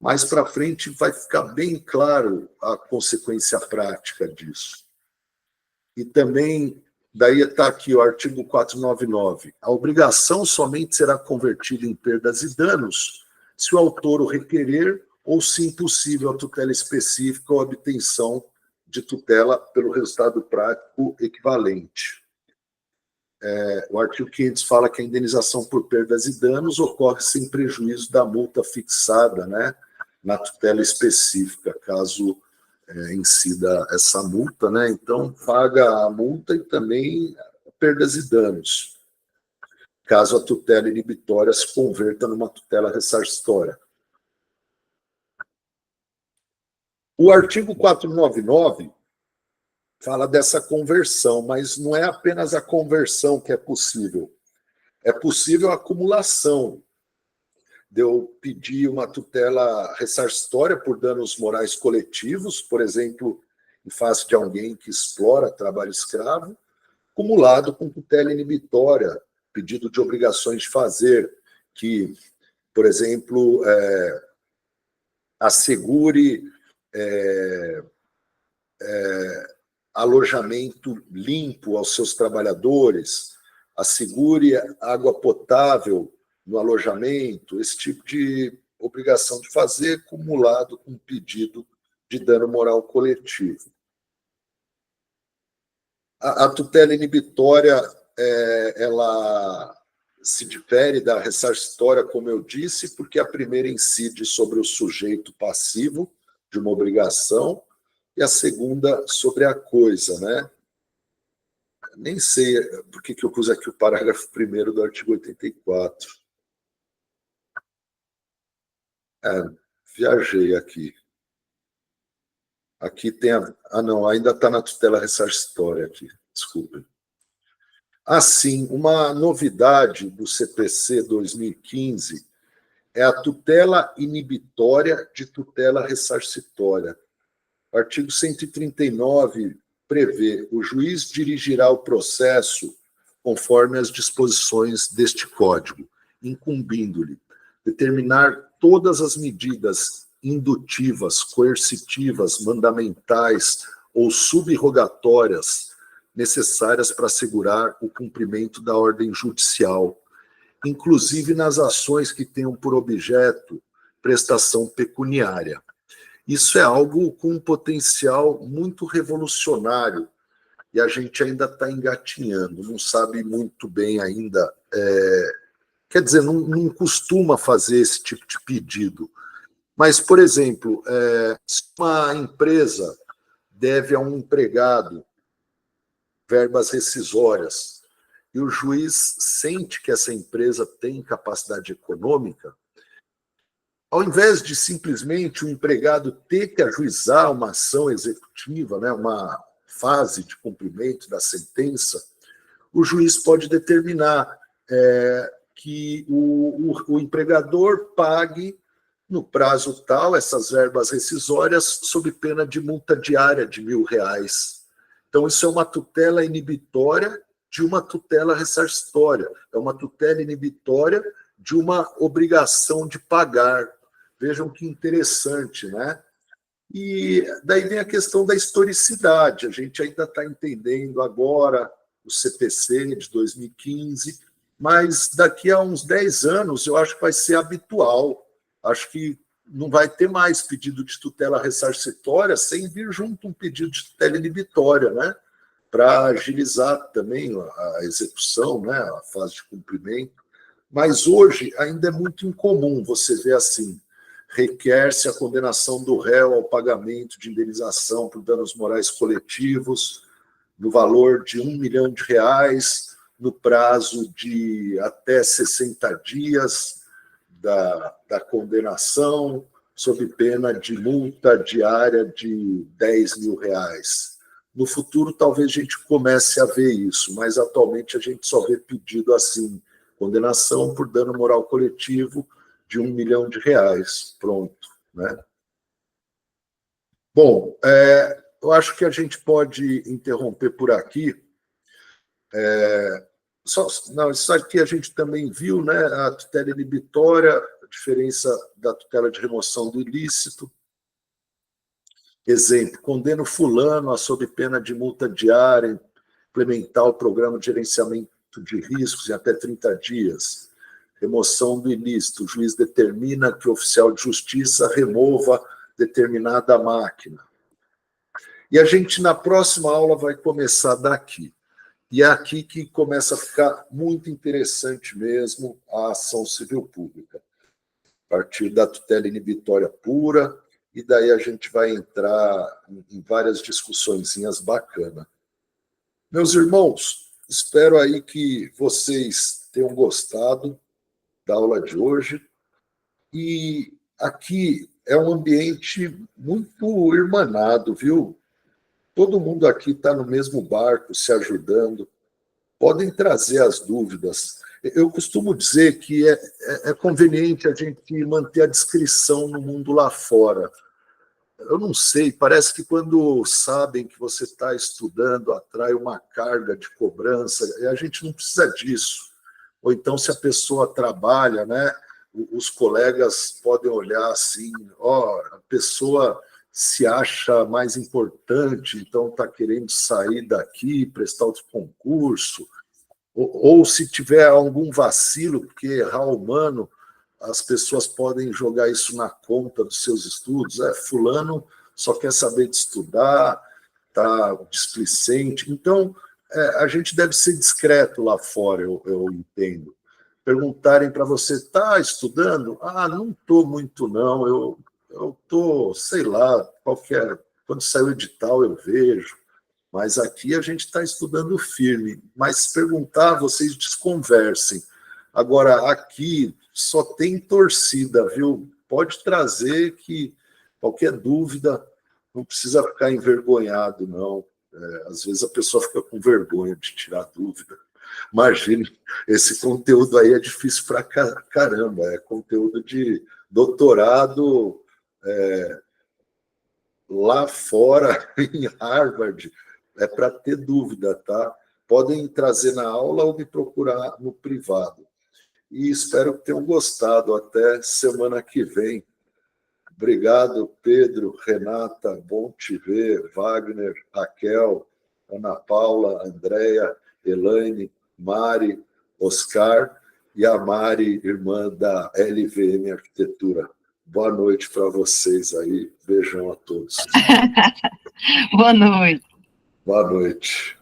Mais para frente vai ficar bem claro a consequência prática disso. E também, daí está aqui o artigo 499. A obrigação somente será convertida em perdas e danos se o autor o requerer ou se impossível a tutela específica ou a obtenção de tutela pelo resultado prático equivalente. O artigo 500 fala que a indenização por perdas e danos ocorre sem prejuízo da multa fixada, né, na tutela específica, caso incida essa multa, né? Então, paga a multa e também perdas e danos, caso a tutela inibitória se converta numa tutela ressarcitória. O artigo 499 fala dessa conversão, mas não é apenas a conversão que é possível. É possível a acumulação. De eu pedir uma tutela ressarcitória por danos morais coletivos, por exemplo, em face de alguém que explora trabalho escravo, acumulado com tutela inibitória, pedido de obrigações de fazer, que, por exemplo, assegure alojamento limpo aos seus trabalhadores, assegure água potável no alojamento, esse tipo de obrigação de fazer, acumulado com pedido de dano moral coletivo. A tutela inibitória, ela se difere da ressarcitória, como eu disse, porque a primeira incide sobre o sujeito passivo de uma obrigação e a segunda sobre a coisa, né? Nem sei por que eu pus aqui o parágrafo 1º do artigo 84. Viajei aqui. Aqui tem não, ainda está na tutela ressarcitória aqui, desculpem. Assim, uma novidade do CPC 2015 é a tutela inibitória de tutela ressarcitória. O artigo 139 prevê: o juiz dirigirá o processo conforme as disposições deste Código, incumbindo-lhe determinar todas as medidas indutivas, coercitivas, mandamentais ou subrogatórias necessárias para assegurar o cumprimento da ordem judicial, inclusive nas ações que tenham por objeto prestação pecuniária. Isso é algo com um potencial muito revolucionário e a gente ainda está engatinhando, não sabe muito bem ainda. Quer dizer, não costuma fazer esse tipo de pedido. Mas, por exemplo, se uma empresa deve a um empregado verbas rescisórias e o juiz sente que essa empresa tem capacidade econômica, ao invés de simplesmente o empregado ter que ajuizar uma ação executiva, né, uma fase de cumprimento da sentença, o juiz pode determinar que o empregador pague no prazo tal essas verbas rescisórias sob pena de multa diária de R$1.000. Então, isso é uma tutela inibitória de uma tutela ressarcitória. É uma tutela inibitória de uma obrigação de pagar. Vejam que interessante, né? E daí vem a questão da historicidade. A gente ainda está entendendo agora o CPC de 2015, mas daqui a uns 10 anos eu acho que vai ser habitual. Acho que não vai ter mais pedido de tutela ressarcitória sem vir junto um pedido de tutela inibitória, né? Para agilizar também a execução, né? A fase de cumprimento. Mas hoje ainda é muito incomum você ver assim: requer-se a condenação do réu ao pagamento de indenização por danos morais coletivos no valor de R$1 milhão, no prazo de até 60 dias da condenação, sob pena de multa diária de R$10.000. No futuro, talvez a gente comece a ver isso, mas atualmente a gente só vê pedido assim: condenação por dano moral coletivo de R$1 milhão. Pronto, né? Bom, eu acho que a gente pode interromper por aqui. Não, isso aqui a gente também viu, né? A tutela inibitória, a diferença da tutela de remoção do ilícito. Exemplo: condeno fulano a sob pena de multa diária, implementar o programa de gerenciamento de riscos em até 30 dias. Remoção do ilícito: o juiz determina que o oficial de justiça remova determinada máquina. E a gente, na próxima aula, vai começar daqui. E é aqui que começa a ficar muito interessante mesmo a ação civil pública, a partir da tutela inibitória pura, e daí a gente vai entrar em várias discussõezinhas bacanas. Meus irmãos, espero aí que vocês tenham gostado da aula de hoje. E aqui é um ambiente muito irmanado, viu? Todo mundo aqui está no mesmo barco, se ajudando. Podem trazer as dúvidas. Eu costumo dizer que é conveniente a gente manter a discrição no mundo lá fora. Eu não sei, parece que quando sabem que você está estudando, atrai uma carga de cobrança, e a gente não precisa disso. Ou então, se a pessoa trabalha, né, os colegas podem olhar assim: a pessoa se acha mais importante, então está querendo sair daqui, prestar outro concurso. ou se tiver algum vacilo, porque errar humano, as pessoas podem jogar isso na conta dos seus estudos. Fulano só quer saber de estudar, está displicente. Então, a gente deve ser discreto lá fora, eu entendo. Perguntarem para você, está estudando? Não estou muito, não. Eu estou, sei lá, quando sair o edital eu vejo. Mas aqui a gente está estudando firme. Mas se perguntar, vocês desconversem. Agora, aqui só tem torcida, viu? Pode trazer que qualquer dúvida, não precisa ficar envergonhado, não. Às vezes a pessoa fica com vergonha de tirar dúvida. Imagine, esse conteúdo aí é difícil para caramba. É conteúdo de doutorado lá fora, em Harvard. É para ter dúvida, tá? Podem trazer na aula ou me procurar no privado. E espero que tenham gostado. Até semana que vem. Obrigado, Pedro, Renata, bom te ver, Wagner, Raquel, Ana Paula, Andréia, Elaine, Mari, Oscar e a Mari, irmã da LVM Arquitetura. Boa noite para vocês aí. Beijão a todos. Boa noite. Boa noite.